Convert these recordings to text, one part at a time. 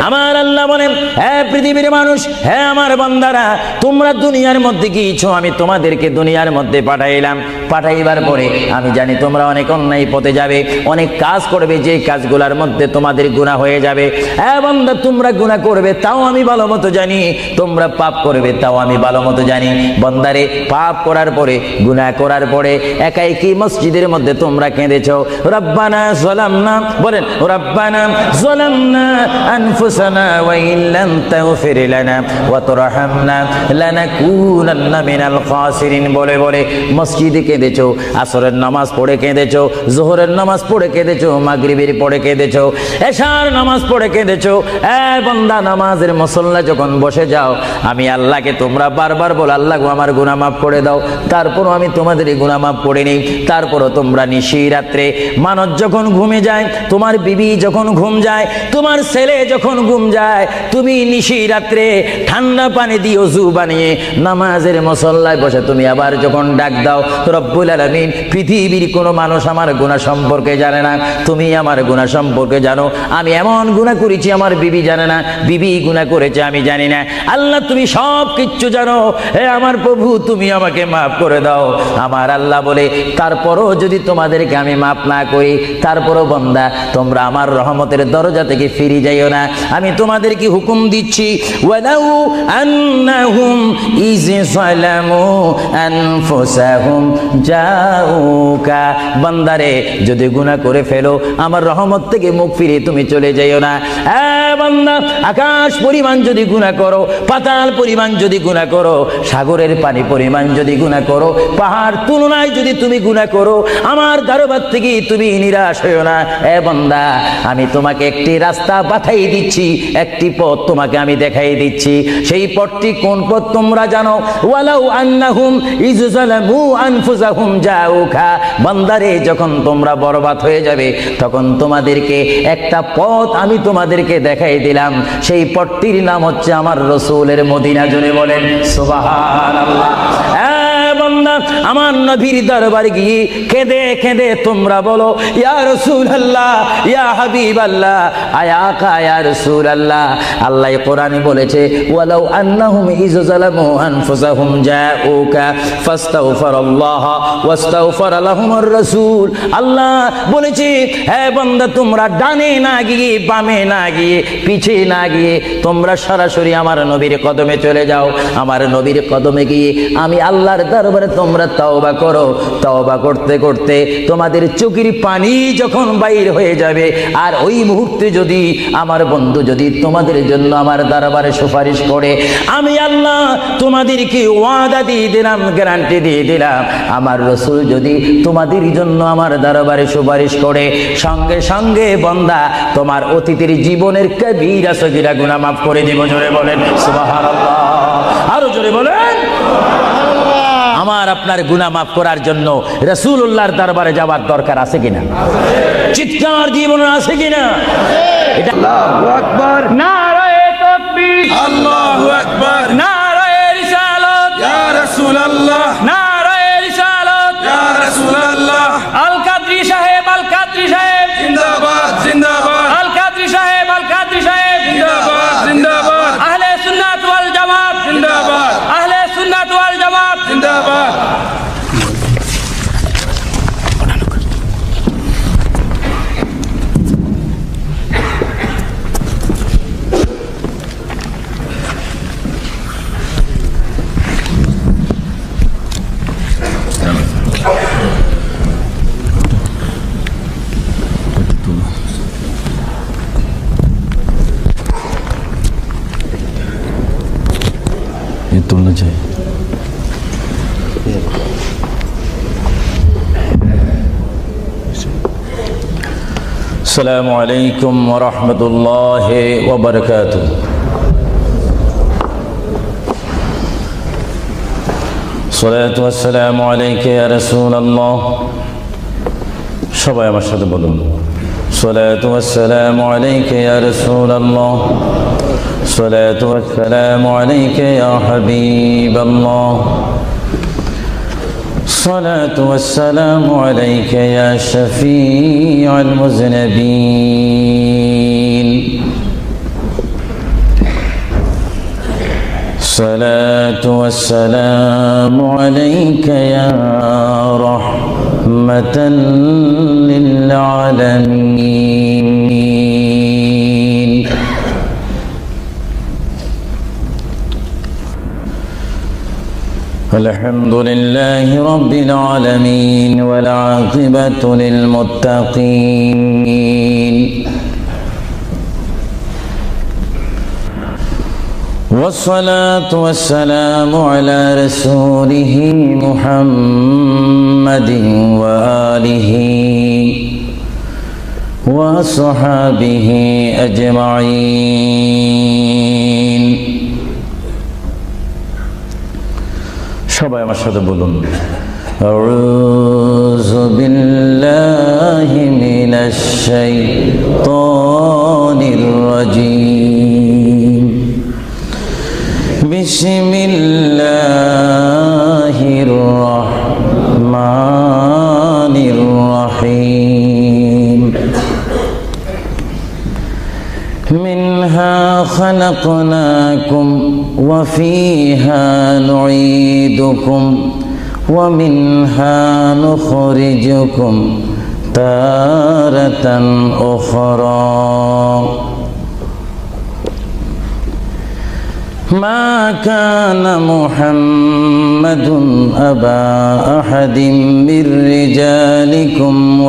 আমার আল্লাহ বলেন, হে পৃথিবীর মানুষ, হে আমার বান্দারা, তোমরা দুনিয়ার মধ্যে গিয়েছো, আমি তোমাদেরকে দুনিয়ার মধ্যে পাঠাইলাম। পাঠাইবার পরে আমি জানি তোমরা অনেক অন্যায় পথে যাবে, অনেক কাজ করবে, যে কাজগুলোর মধ্যে তোমাদের গুনাহ হয়ে যাবে। হে বান্দা, তোমরা গুনাহ করবে তাও আমি ভালো মতো জানি, তোমরা পাপ করবে তাও আমি ভালো মতো জানি। বান্দারে, পাপ করার পরে, গুনাহ করার পরে একাই কি মসজিদের মধ্যে তোমরা কেঁদেছো, রব্বানা যালামনা, বলেন রব্বানা যালামনা আনফুসানা ওয়া ইল্লাম তাগফির লানা ওয়া তুরহামনা লানাকুনান্না মিনাল খাসিরিন বলে বলে মসজিদে কেঁদেছো, আসরের নামাজ পড়ে কেঁদেছো, যোহরের নামাজ পড়ে কেঁদেছো, মাগরিবের পড়ে কেঁদেছো, এশার নামাজ পড়ে কেঁদেছো। এ বান্দা, নামাজের মুসল্লা যখন বসে যাও, আমি আল্লাহকে তোমরা বারবার বলো, আল্লাহ গো আমার গুনাহ মাফ করে দাও। তারপরও আমি তোমাদের গুনাহ মাফ করে নিই। তারপরও তোমরা নিশি রাত্রে, মানুষ যখন ঘুমে যায়, তোমার বিবি যখন ঘুম যায়, তোমার ছেলে যখন ঘুম যায়, তুমি নিশি রাত্রে ঠান্ডা পানি দিয়ে ওযু বানিয়ে নামাজের মুসল্লায় বসে তুমি আবার যখন ডাক দাও, রব্বুল আলামিন, পৃথিবীর কোনো মানুষ আমার গুনাহ সম্পর্কে জানে না, তুমি আমার গুনাহ সম্পর্কে জানো। আমি এমন গুনাহ করেছি আমার বিবি জানে না, বিবি গুনাহ করেছে আমি জানি না। আল্লাহ, তুমি সব কিচ্ছু জানো। হে আমার প্রভু, তুমি আমাকে মাফ করে দাও। আমার আল্লাহ বলে, তারপরও যদি তোমাদেরকে আমি মাফ না করি, তারপরও বান্দা, তোমরা আমার রহমতের দরজা থেকে ফিরে যাইও না। আমি তোমাদেরকে হুকুম দিচ্ছি, ওয়ালাউ আন্নাহুম ইয যালামু আনফুসাহুম জাউকা, বান্দারে, যদি গুনাহ করে ফেলো, আমার রহমত থেকে মুখ ফিরে তুমি চলে যাইও না। বান্দা, আকাশ পরিমাণ যদি গুনাহ করো, পাতাল পরিমাণ যদি গুনাহ করো, সাগরের পানি পরিমাণ যদি গুনাহ করো, পাহাড় তুলনায় যদি তুমি গুনাহ করো, আমার দরবার থেকে তুমি নিরাশ হইও না। বান্দা, আমি তোমাকে একটি রাস্তা বাতাই দিচ্ছি, একটি পথ তোমাকে আমি দেখাই দিচ্ছি। সেই পথটি কোন পথ তোমরা জানো? ওয়ালাউ আন্নাহুম ইয যালামু আনফুসাহুম জাউকা, বান্দারে, যখন তোমরা বরবাদ হয়ে যাবে, তখন তোমাদেরকে একটা পথ আমি তোমাদেরকে দেখাই দিলাম। সেই পথটির নাম হচ্ছে আমার রাসূলের মদিনা। জোরে বলেন সুবহানাল্লাহ। বান্দা, আমার নবীর দরবারে গিয়ে কেঁদে কেঁদে তোমরা বলো, ইয়া রাসূলুল্লাহ, ইয়া হাবিবাল্লাহ, আয়াকা ইয়া রাসূলুল্লাহ। আল্লাহ কোরআনে বলেছে, ওয়ালাউ আন্নাহুম ইয যালামু আনফুসাহুম জাউকা ফাস্তাগফিরুল্লাহ ওয়াস্তাগফার লাহুমুর রাসূল। আল্লাহ বলেছে, হে বান্দা, তোমরা ডানে না গিয়ে, বামে না গিয়ে, পিছে না গিয়ে, তোমরা সরাসরি আমার নবীর কদমে চলে যাও। আমার নবীর কদমে গিয়ে আমি আল্লাহর দরবারে তোমরা তওবা করো। তওবা করতে করতে তোমাদের চোখের পানি যখন বাইর হয়ে যাবে, আর ওই মুহূর্তে যদি আমার বন্ধু যদি তোমাদের জন্য আমার দরবারে সুপারিশ করে, আমি আল্লাহ তোমাদেরকে ওয়াদা দিয়ে দিলাম, গ্যারান্টি দিয়ে দিলাম, আমার রাসূল যদি তোমাদের জন্য আমার দরবারে সুপারিশ করে, সঙ্গে সঙ্গে বান্দা, তোমার অতীতের জীবনের কবিরা সগীরা গুনাহ মাফ করে দিব। জোরে বলেন সুবহানাল্লাহ। আরো জোরে বলেন। আমার আপনার গুনাহ মাফ করার জন্য রাসূলুল্লাহর দরবারে যাওয়ার দরকার আছে কিনা? চিৎকার জীবন আছে কিনা? এটা আল্লাহু আকবার, নারায়ে তাকবীর, আল্লাহু আকবার, নারায়ে রিসালাত, ইয়া রাসূলুল্লাহ, নারায়ে রিসালাত, ইয়া রাসূলুল্লাহ। আল কাদরি সাহেব, আল কাদরি সাহেব জিন্দাবাদ, জিন্দাবাদ। আল কাদরি সাহেব, আল কাদরি সাহেব জিন্দাবাদ, জিন্দাবাদ। আহলে সুন্নাত ওয়াল জামাত জিন্দাবাদ, আহলে সুন্নাত ওয়াল জামাত জিন্দাবাদ। तुलना चाहिए। अस्सलामु अलैकुम वरहमतुल्लाहि वबरकातुह। सलातु वस्सलामु अलैका या रसूलल्लाह। সবাই আমার সাথে বলুন, सलातु वस्सलामु अलैका या रसूलल्लाह, सलातु वस्सलामु अलैका या हबीबल्लाह, सलातु वस्सलामु अलैका या शफीअल मुज़निबीन। الصلاة والسلام عليك يا رحمة للعالمين الحمد لله رب العالمين والعاقبة للمتقين والصلاة والسلام على رسوله محمد وآله وصحابه أجمعين সবাই আমার সাথে বলুন আউযু বিল্লাহি মিনাশ শাইতানির রাজীম বিসমিল্লাহির রহমানির রহিম منها خلقناكم وفيها نعيدكم ومنها نخرجكم تارة أخرى ما كان محمد أبا أحد من رجالكم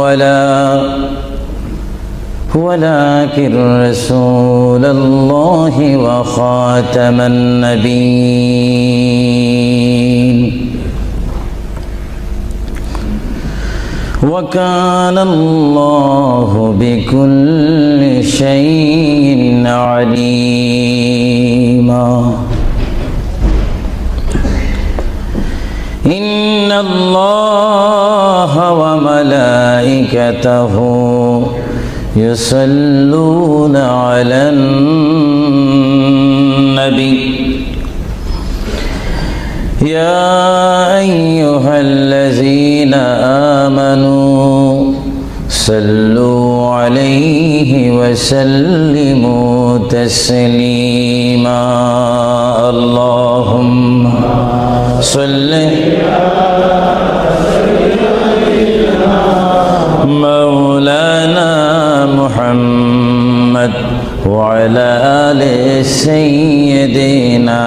ولكن رسول الله وخاتم النبيين وكان الله بكل شيء عليما إن الله وملائكته يصلون على النبي يا أيها الذين آمنوا صلوا عليه وسلموا تسليما اللهم صل مولانا محمد وعلى آل سيدنا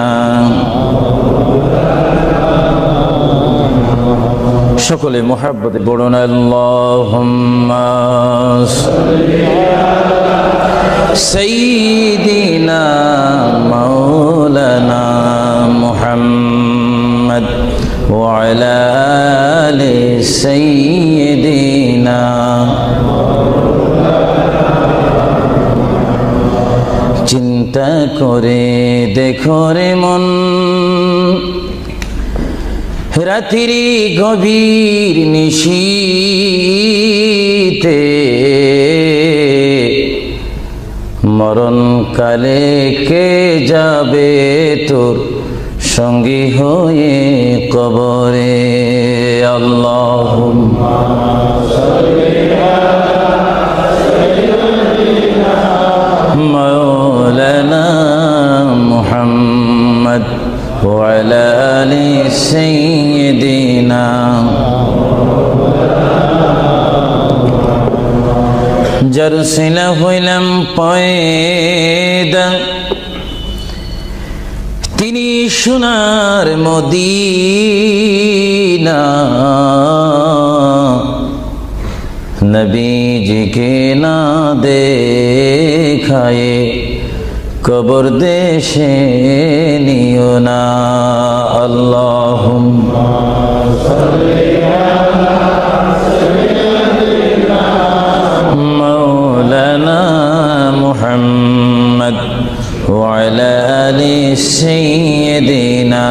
সকলে মুহাব্বতে পড়ুন আল্লাহুম্মা সাল্লি আলা সাইয়্যিদিনা মাওলানা মুহাম্মদ ওয়া আলা আলি সাইয়্যিদিনা চিন্তা করে দেখো রে মন রাত্রি গভীর নিশীতে মরণ কালে কে যাবে তোর সঙ্গী হয়ে কবরে আল্লাহুম্মা সাল্লি আলা সাইয়্যিদিনা মাওলানা মুহাম্মদ ওয়া আলা আলি সাইয়্যিদিনা জরসিলা হইলাম পয়দা তিনি সোনার মদিনা নবীজিকে না দেখায়ে কবর দেশে নিও না আল্লাহুম্মা সাল্লি আলা সাইয়্যিদিনা মাওলানা মুহাম্মদ ওয়া আলা আলি সাইয়্যিদিনা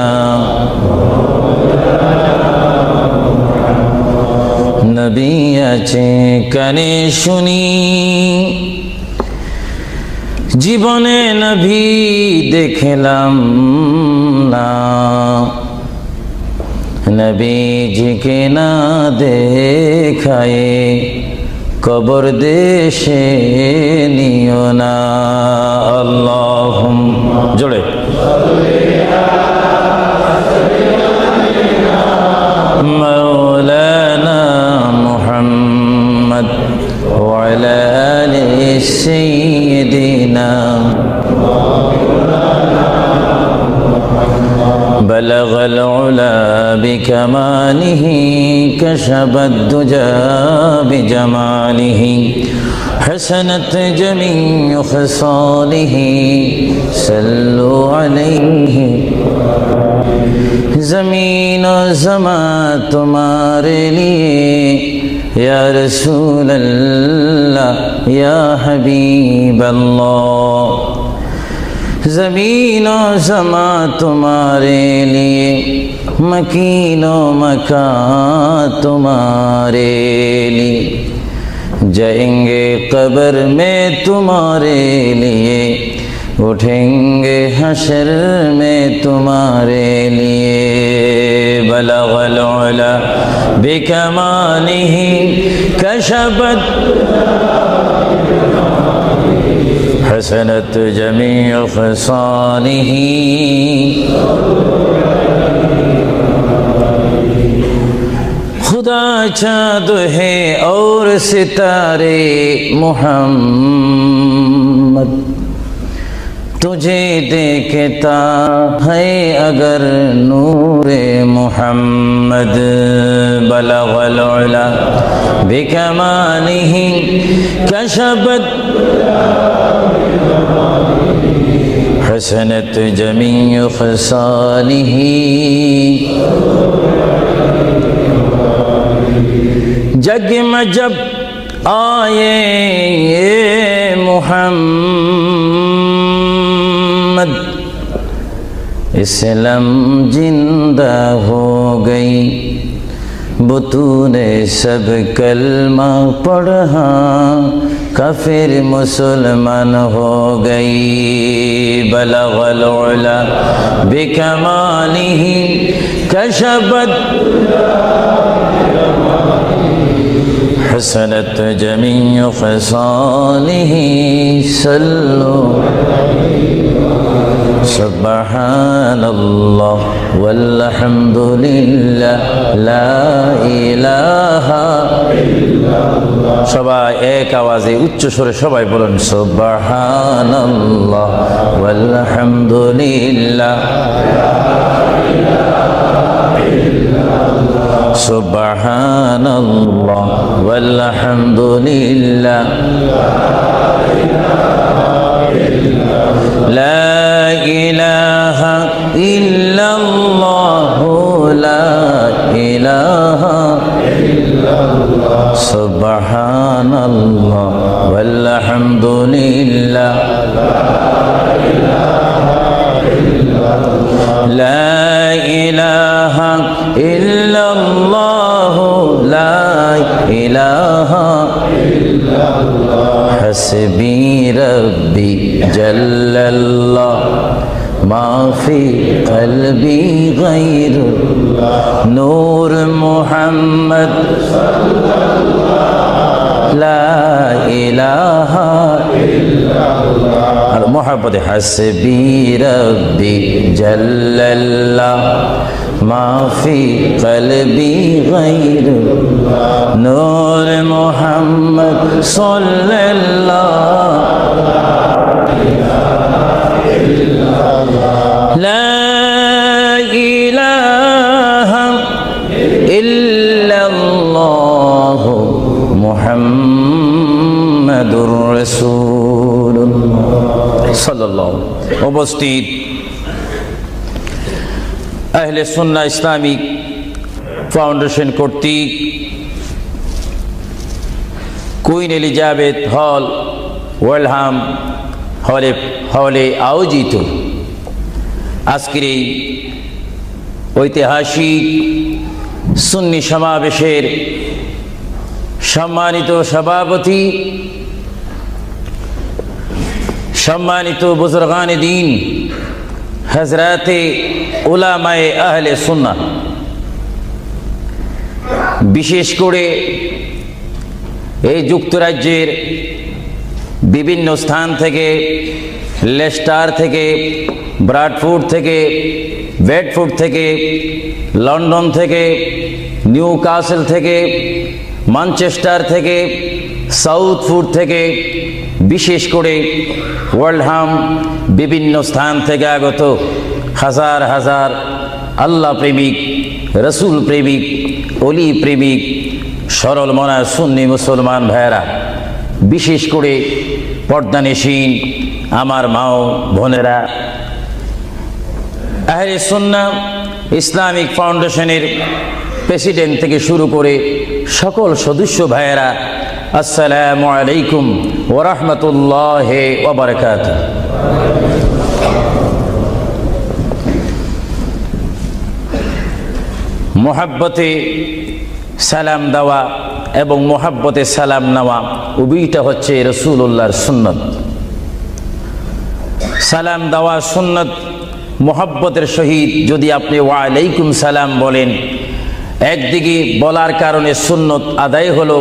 নবী আছে কানে শুনি জীবনে নবী দেখলাম না নবীজিকে না দেখায়ে কবর দেশে নিও না আল্লাহুম্মা জোরে مولانا محمد وعلى آل سيدنا بلغ العلا بكماله كشف الدجى بجماله حسنت جميع خصاله صلوا عليه زمین و زمان تمہارے لیے یا رسول اللہ یا حبیب اللہ زمین و زمان تمہارے لیے مکین و مکان تمہارے لیے جائیں گے قبر میں تمہارے لیے اٹھیں گے حشر میں تمہارے لیے بلغ العلا بکمالہ کشفت حسنت جمیع خصالہ خدا چاند ہے اور ستارے محمد تجھے دیکھتا ہے اگر نور محمد بلغ العلا بکمالہ کشفت حسنت جمیع خصالہ جگ میں جب آئے محمد اسلام زندہ ہو گئی بطون سب کلمہ پڑھا کافر مسلمان ہو گئی بلغ العلا بکمالہ کشفت حسنت جمیع خصالہ صلوا سبحان اللہ والحمد للہ لا الہ সবাই এক আওয়াজে উচ্চ স্বরে সবাই বলুন সুবহানাল্লাহ ওয়ালহামদুলিল্লাহ সুবহানাল্লাহ ওয়ালহামদুলিল্লাহ লা ইলাহা ইল্লাল্লাহ লা ইলাহা ইল্লাল্লাহ সুবহানাল্লাহ ওয়ালহামদুলিল্লাহ লা ইলাহা ইল্লাল্লাহ লা ইলাহা ইল্লাল্লাহ হাসবি রব্বি জাল্লাল্লাহ মা ফি কলবি গায়রুল্লাহ নূর মুহাম্মদ লা ইলাহা ইল্লাল্লাহ আর মোহাব্বতে হাসবি রব্বি জাল্লাল্লাহ মা ফি কলবি গায়রুল্লাহ নূর মুহাম্মদ সাল্লাল্লাহ লা ইলাহা ইল্লাল্লাহ মুহাম্মাদুর রাসূলুল্লাহ সাল্লাল্লাহু উপস্থিত আহলে সুন্নাহ ইসলামিক ফাউন্ডেশন কর্তৃক কুইন এলিজাবেথ হল ওয়েলহাম হলে আয়োজিত আজকের এই ঐতিহাসিক সুন্নি সমাবেশের সম্মানিত সভাপতি, সম্মানিত বুজুর্গানে দ্বীন, হযরতে উলামায়ে আহলে সুন্নাহ, বিশেষ করে এই যুক্তরাজ্যের বিভিন্ন স্থান থেকে, লেস্টার থেকে, ব্রাডফোর্ড থেকে, বেডফোর্ড থেকে, লন্ডন থেকে, নিউ কাসেল থেকে, ম্যানচেস্টার থেকে, সাউথফুড থেকে, বিশেষ করে ওয়ার্ল্ডহাম বিভিন্ন স্থান থেকে আগত হাজার হাজার আল্লাহ প্রেমিক, রসুল প্রেমিক, অলি প্রেমিক, সরল মনা সুন্নি মুসলমান ভাইয়েরা, বিশেষ করে পর্দানিসীন আমার মাও বোনেরা, আহলে সুন্নাহ ইসলামিক ফাউন্ডেশনের প্রেসিডেন্ট থেকে শুরু করে সকল সদস্য ভাইয়েরা, আসসালামু আলাইকুম ওয়া রাহমাতুল্লাহি ওয়া বারাকাতুহু। মোহাব্বতে সালাম দেওয়া এবং মোহাব্বতে সালাম নেওয়া উভয়টা হচ্ছে রাসূলুল্লাহর সুন্নত। সালাম দেওয়া সুন্নত। মোহাব্বতের সহিত যদি আপনি ওয়া আলাইকুম সালাম বলেন, একদিকে বলার কারণে সুন্নত আদায় হলো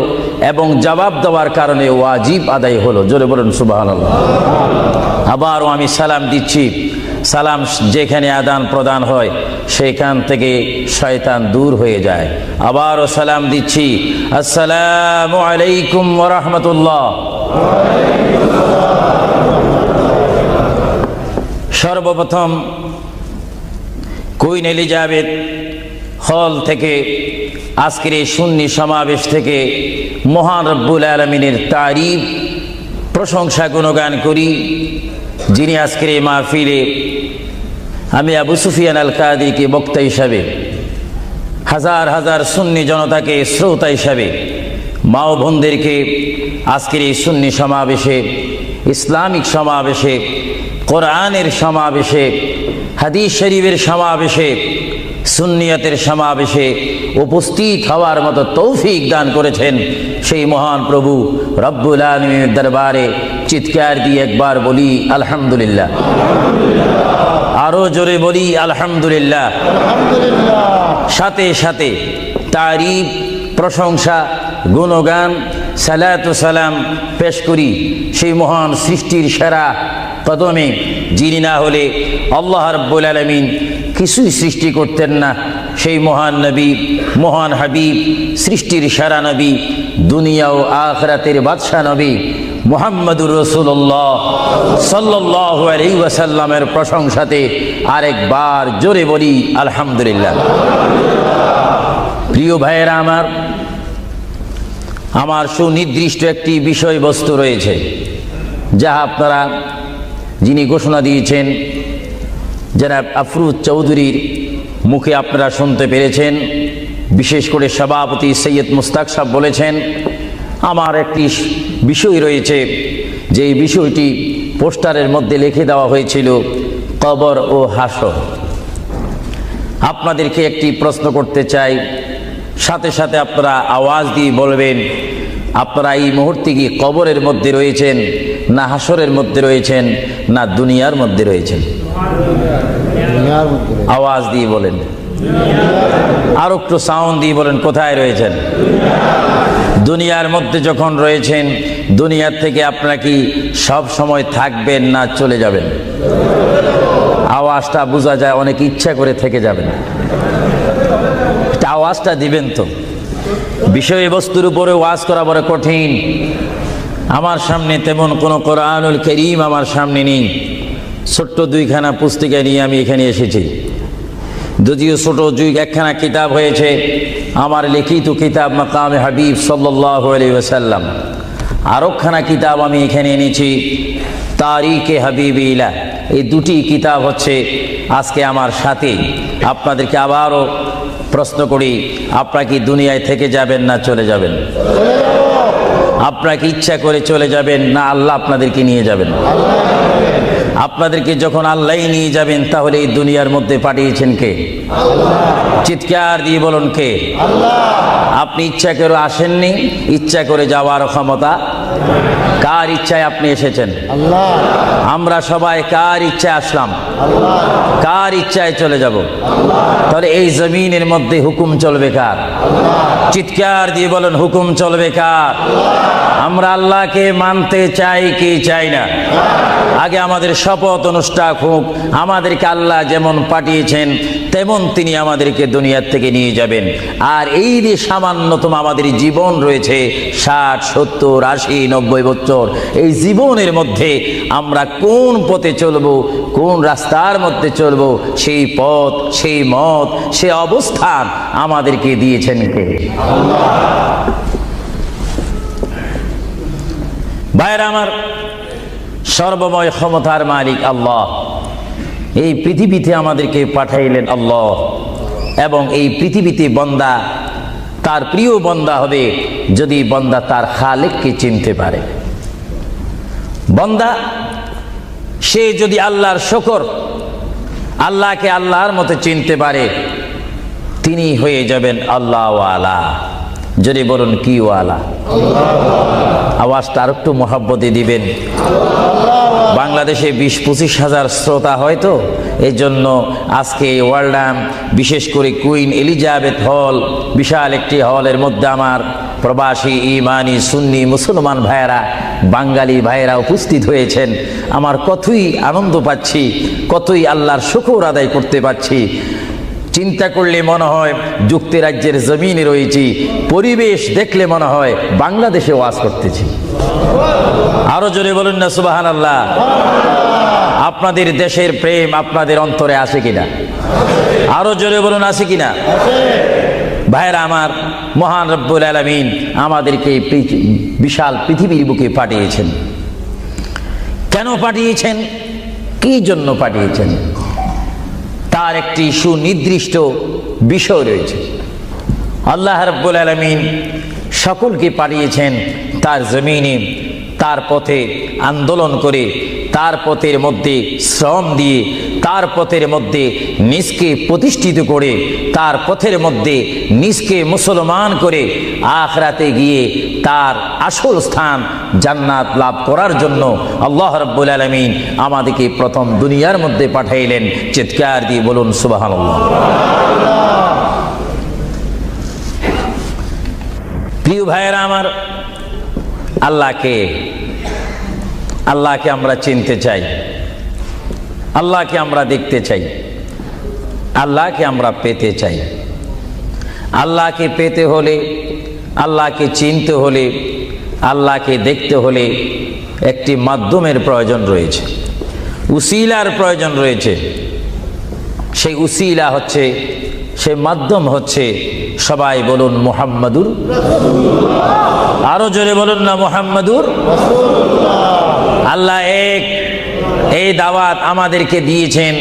এবং জবাব দেওয়ার কারণে ওয়াজিব আদায় হলো। জোরে বলুন সুবহানাল্লাহ। আবারও আমি সালাম দিচ্ছি, সালাম যেখানে আদান প্রদান হয় সেখান থেকে শয়তান দূর হয়ে যায়। আবারও সালাম দিচ্ছি, আসসালামু আলাইকুম ওয়া রাহমাতুল্লাহ। সর্বপ্রথম কুইন এলিজাবেথ হল থেকে আজকের এই সুন্নি সমাবেশ থেকে মহান রব্বুল আলামিনের তারিফ প্রশংসা গুণগান করি, যিনি আজকের এই মাহফিলে আমি আবু সুফিয়ান আল কাদিকে বক্তা হিসাবে, হাজার হাজার সুন্নি জনতাকে শ্রোতা হিসাবে, মা ও বোনদেরকে আজকের এই সুন্নি সমাবেশে, ইসলামিক সমাবেশে, কোরআনের সমাবেশে, হাদিস শরীফের সমাবেশে, সুন্নিয়তের সমাবেশে উপস্থিত হওয়ার মতো তৌফিক দান করেছেন সেই মহান প্রভু রব্বুল আলামিনের দরবারে চিৎকার দিয়ে একবার বলি আলহামদুলিল্লাহ। আরো জোরে বলি আলহামদুলিল্লাহ। সাথে সাথে তারিফ, প্রশংসা, গুণগান, সালাত ও সালাম পেশ করি সেই মহান সৃষ্টির সেরা কদমে, যিনি না হলে আল্লাহ রাব্বুল আলামিন কিছুই সৃষ্টি করতেন না, সেই মহান নবী, মহান হাবিব, সৃষ্টির সেরা নবী, দুনিয়া ও আখিরাতের বাদশা নবী মুহাম্মদুর রাসূলুল্লাহ সাল্লাল্লাহু আলাইহি ওয়াসাল্লামের প্রশংসাতে আরেকবার জোরে বলি আলহামদুলিল্লাহ। প্রিয় ভাইয়েরা আমার সুনির্দিষ্ট একটি বিষয়বস্তু রয়েছে, যা আপনারা, যিনি ঘোষণা দিয়েছেন জনাব আফরুজ চৌধুরীর মুখে আপনারা শুনতে পেরেছেন। বিশেষ করে সভাপতি সৈয়দ মুস্তাক সাহেব বলেছেন, আমার একটি বিষয় রয়েছে, যে বিষয়টি পোস্টারের মধ্যে লিখে দেওয়া হয়েছিল, কবর ও হাসর। আপনাদেরকে একটি প্রশ্ন করতে চাই, সাথে সাথে আপনারা আওয়াজ দিয়ে বলবেন, আপনারা এই মুহূর্তে কি কবরের মধ্যে রয়েছেন, না হাসরের মধ্যে রয়েছেন, না দুনিয়ার মধ্যে রয়েছেন? আওয়াজ দিয়ে বলেন, আর একটু সাউন্ড দিয়ে বলেন, কোথায় রয়েছেন? দুনিয়ার মধ্যে যখন রয়েছেন, দুনিয়ার থেকে আপনারা কি সব সময় থাকবেন না চলে যাবেন? আওয়াজটা বোঝা যায় অনেক ইচ্ছা করে থেকে যাবেন, আওয়াজটা দিবেন তো। বিষয়বস্তুর উপরে ওয়াজ করা বড় কঠিন। আমার সামনে তেমন কোনো কোরআনুল কারীম আমার সামনে নেই, ছোট্ট দুইখানা পুস্তিকা নিয়ে আমি এখানে এসেছি। যদিও ছোট একখানা কিতাব হয়েছে, আমার লিখিত কিতাব মাকামে হাবিব সাল্লাল্লাহু আলাইহি ওয়াসাল্লাম। আরেকখানা কিতাব আমি এখানে এনেছি, তারিকে হাবিবিল্লাহ। এই দুটি কিতাব হচ্ছে আজকে আমার সাথে। আপনাদেরকে আবারও প্রশ্ন করি, আপনারা কি দুনিয়ায় থেকে যাবেন না চলে যাবেন? আপনারা কি ইচ্ছা করে চলে যাবেন, না আল্লাহ আপনাদেরকে নিয়ে যাবেন? আপনাদেরকে যখন আল্লাহই নিয়ে যাবেন, তাহলে এই দুনিয়ার মধ্যে পাঠিয়েছেন কে? চিৎকার দিয়ে বলুন কে? আপনি ইচ্ছা করে আসেননি, ইচ্ছা করে যাওয়ার ক্ষমতা কার ইচ্ছায় আপনি এসেছেন? আল্লাহ। আমরা সবাই কার ইচ্ছায় আসলাম? আল্লাহ। কার ইচ্ছায় চলে যাব? তাহলে এই জমিনের মধ্যে হুকুম চলবে কার? চিৎকার দিয়ে বলেন, হুকুম চলবে কার? আমরা আল্লাহকে মানতে চাই কি চাই না? আগে আমাদের শপথ অনুষ্ঠান হোক, আমাদেরকে আল্লাহ যেমন পাঠিয়েছেন তেমন তিনি আমাদেরকে দুনিয়ার থেকে নিয়ে যাবেন। আর এই যে সামান্যতম আমাদের জীবন রয়েছে 60, 70, 80, 90 বছর, এই জীবনের মধ্যে আমরা কোন পথে চলবো, কোন রাস্তার মধ্যে চলবো, সেই পথ, সেই মত, সে অবস্থান আমাদেরকে দিয়েছেন কে? ভাইরা আমার, সর্বময় ক্ষমতার মালিক আল্লাহ এই পৃথিবীতে আমাদেরকে পাঠাইলেন আল্লাহ, এবং এই পৃথিবীতে বান্দা তার প্রিয় বান্দা হবে যদি বান্দা তার খালেককে চিনতে পারে। বান্দা সে যদি আল্লাহর শুকর, আল্লাহকে আল্লাহর মতো চিনতে পারে, তিনি হয়ে যাবেন আল্লাহ ওয়ালা। যদি বলুন কি ওয়ালা? আওয়াজটা আর একটু মহব্বতে দিবেন। বাংলাদেশে 20-25 হাজার শ্রোতা হয়তো, এই জন্য আজকে ওয়ার্ল্ডাম, বিশেষ করে কুইন এলিজাবেথ হল, বিশাল একটি হলের মধ্যে আমার প্রবাসী ইমানি সুন্নি মুসলমান ভাইয়েরা, বাঙালি ভাইয়েরা উপস্থিত হয়েছেন। আমার কতই আনন্দ পাচ্ছি, কতই আল্লাহর শুকর আদায় করতে পারছি। চিন্তা করলে মনে হয় যুক্তরাজ্যের জমিনে রয়েছি, পরিবেশ দেখলে মনে হয় বাংলাদেশে ওয়াজ করতেছি। আরো জোরে বলুন না সুবহানাল্লাহ। আপনাদের দেশের প্রেম আপনাদের অন্তরে আছে কিনা? আরো জোরে বলুন, আছে কিনা? ভাইরা আমার, মহান রব্বুল আলামিন আমাদেরকে বিশাল পৃথিবীর বুকে পাঠিয়েছেন। কেন পাঠিয়েছেন? কি জন্য পাঠিয়েছেন? তার একটি সুনির্দিষ্ট বিষয় রয়েছে। আল্লাহ রাব্বুল আলামিন সকলকে পাঠিয়েছেন তার জমিনে, তার পথে আন্দোলন করে, তার পথের মধ্যে শ্রম দিয়ে, তার পথের মধ্যে নিজকে প্রতিষ্ঠিত করে, তার পথের মধ্যে নিজকে মুসলমান করে আখিরাতে গিয়ে তার আসল স্থান জান্নাত লাভ করার জন্য আল্লাহ রাব্বুল আলামিন আমাদেরকে প্রথম দুনিয়ার মধ্যে পাঠাইলেন। চিৎকার দিয়ে বলুন সুবহানাল্লাহ। প্রিয় ভাইয়েরা আমার, আল্লাহকে আমরা চিনতে চাই, আল্লাহকে আমরা দেখতে চাই, আল্লাহকে আমরা পেতে চাই। আল্লাহকে পেতে হলে, আল্লাহকে চিনতে হলে, আল্লাহকে দেখতে হলে একটি মাধ্যমের প্রয়োজন রয়েছে, উসিলার প্রয়োজন রয়েছে। সেই উসিলা হচ্ছে, সেই মাধ্যম হচ্ছে, সবাই বলুন মুহাম্মাদুর রাসূলুল্লাহ। আরো জোরে বলুন না মুহাম্মাদুর রাসূলুল্লাহ। আল্লাহ এক, এই দাওয়াত আমাদেরকে দিয়েছেন।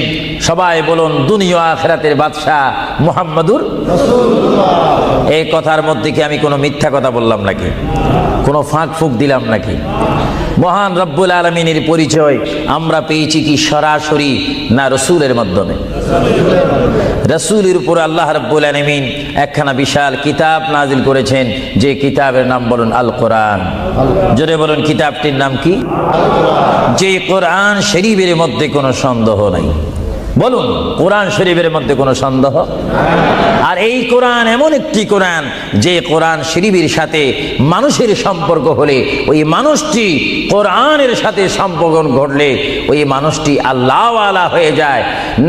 সবাই বলুন দুনিয়া আখিরাতের বাদশাহ মুহাম্মাদুর রাসূলুল্লাহ। এই কথার মধ্যে কি আমি কোনো মিথ্যা কথা বললাম নাকি? কোনো ফাঁক ফুক দিলাম নাকি? মহান রব্বুল আলামিনের পরিচয় আমরা পেয়েছি কি সরাসরি, না রসুলের মাধ্যমে? রসুলের উপর আল্লাহ রব্বুল আলামিন একখানা বিশাল কিতাব নাজিল করেছেন, যে কিতাবের নাম বলুন আল কোরআন। জোরে বলুন কিতাবটির নাম কি? যে কোরআন শরীফের মধ্যে কোনো সন্দেহ নাই। বলুন কোরআন শরীফের মধ্যে কোনো সন্দেহ? আর এই কোরআন এমন একটি কোরআন, যে কোরআন শরীফের সাথে মানুষের সম্পর্ক হলে, ওই মানুষটি কোরআনের সাথে সম্পর্ক ঘটলে ওই মানুষটি আল্লাহ ওয়ালা হয়ে যায়,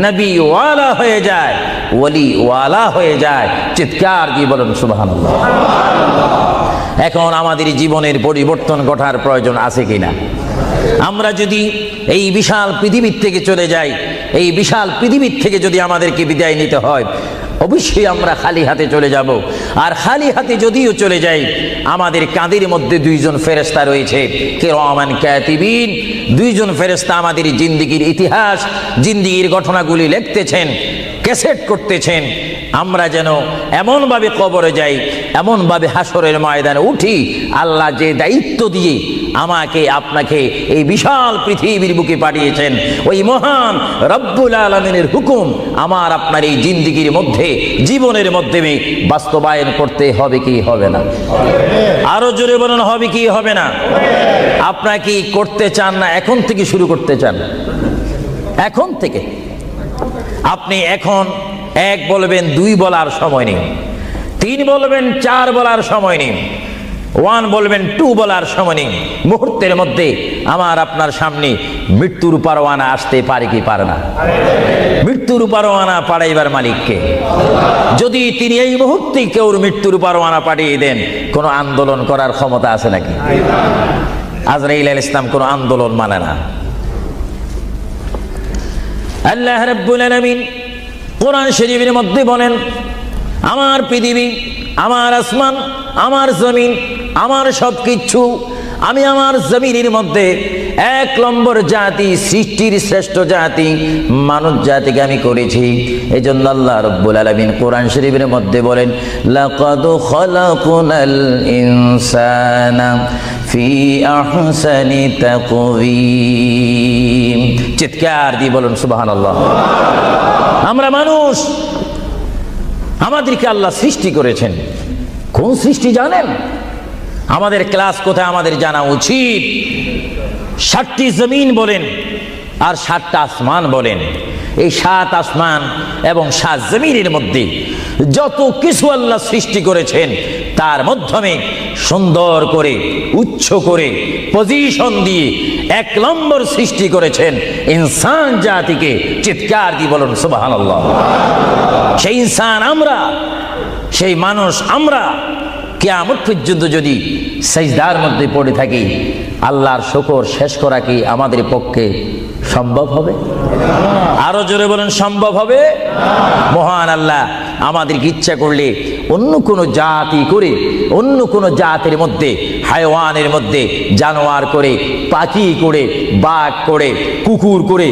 নবী ওয়ালা হয়ে যায়, ওলি ওয়ালা হয়ে যায়। চিৎকার দিয়ে বলুন সুবহানাল্লাহ। এখন আমাদের জীবনের পরিবর্তন ঘটার প্রয়োজন আছে কিনা? আমরা যদি এই বিশাল পৃথিবীর থেকে চলে যাই, এই বিশাল পৃথিবীর থেকে যদি আমাদেরকে বিদায় নিতে হয়, অবশ্যই আমরা খালি হাতে চলে যাব। আর খালি হাতে যদিও চলে যাই, আমাদের কাঁধের মধ্যে দুইজন ফেরেশতা রয়েছে, কিরামান কাতিবিন। দুইজন ফেরেশতা আমাদের জিন্দেগির ইতিহাস, জিন্দেগির ঘটনাগুলি লিখতেছেন, ক্যাসেট করতেছেন। আমরা যেন এমনভাবে কবরে যাই, এমনভাবে হাসরের ময়দানে উঠি, আল্লাহ যে দায়িত্ব দিয়ে আমাকে আপনাকে এই বিশাল পৃথিবীর বুকে পাঠিয়েছেন। ওই মহান রব্বুল আলামিনের হুকুম আমার আপনার এই জিন্দেগির মধ্যে, জীবনের মাধ্যমে বাস্তবায়ন করতে হবে কি হবে না? আরো জোরে বলুন, হবে কি হবে না? আপনারা কি করতে চান না এখন থেকে শুরু করতে চান? এখন থেকে আপনি এখন 1 বলবেন, 2 বলার সময় নেই, 3 বলবেন, 4 বলার সময় নেই, 1 বলবেন, 2 বলার সময় নেই। মুহূর্তের মধ্যে আমার আপনার সামনে মৃত্যুর পরোয়ানা আসতে পারে কি পারে না? মৃত্যুর পরোয়ানা পাঠাইবার মালিককে। যদি তিনি এই মুহূর্তে কেউ মৃত্যুর পরোয়ানা পাঠিয়ে দেন, কোনো আন্দোলন করার ক্ষমতা আছে নাকি? আজরাইল আলাইহিস সালাম কোনো আন্দোলন মানে না। আল্লাহ রাব্বুল আলামিন কোরআন শরীফের মধ্যে বলেন, আমার পৃথিবী, আমার আসমান, আমার জমিন, আমার সবকিছু আমি আমার জমিনের মধ্যে 1 নম্বর জাতি, সৃষ্টির শ্রেষ্ঠ জাতি মানব জাতিকে আমি করেছি। এই জন্য আল্লাহ রাব্বুল আলামিন কোরআন শরীফের মধ্যে বলেন, লাকাদ খালাকুনাল ইনসানা ফি আহসানি তাকওয়িম। চিৎকার দিয়ে বলুন সুবহানাল্লাহ। আমরা মানুষ, আমাদেরকে আল্লাহ সৃষ্টি করেছেন। কোন সৃষ্টি জানেন? আমাদের ক্লাস কোথায় আমাদের জানা উচিত। 7টি জমিন বলেন আর 7টা আসমান বলেন। এই 7 আসমান এবং 7 জমিনের মধ্যে যত কিছু আল্লাহ সৃষ্টি করেছেন, তার মাধ্যমে সুন্দর করে, উচ্চ করে, পজিশন দিয়ে 1 নম্বর সৃষ্টি করেছেন ইনসান জাতিকে। চিৎকার দিয়ে বলুন সুবহানাল্লাহ। সেই ইনসান আমরা, সেই মানুষ আমরা কিয়ামত পর্যন্ত যদি সিজদার মধ্যে পড়ে থাকি, আল্লাহর শুকর শেষ করা কি আমাদের পক্ষে সম্ভব হবে? আরো জোরে বলেন, সম্ভব হবে? মহান আল্লাহ আমাদেরকে ইচ্ছা করলে অন্য কোনো জাতি করে, অন্য কোনো জাতির মধ্যে, হায়াওয়ানের মধ্যে জানোয়ার করে, পাখি করে, বাঘ করে, কুকুর করে,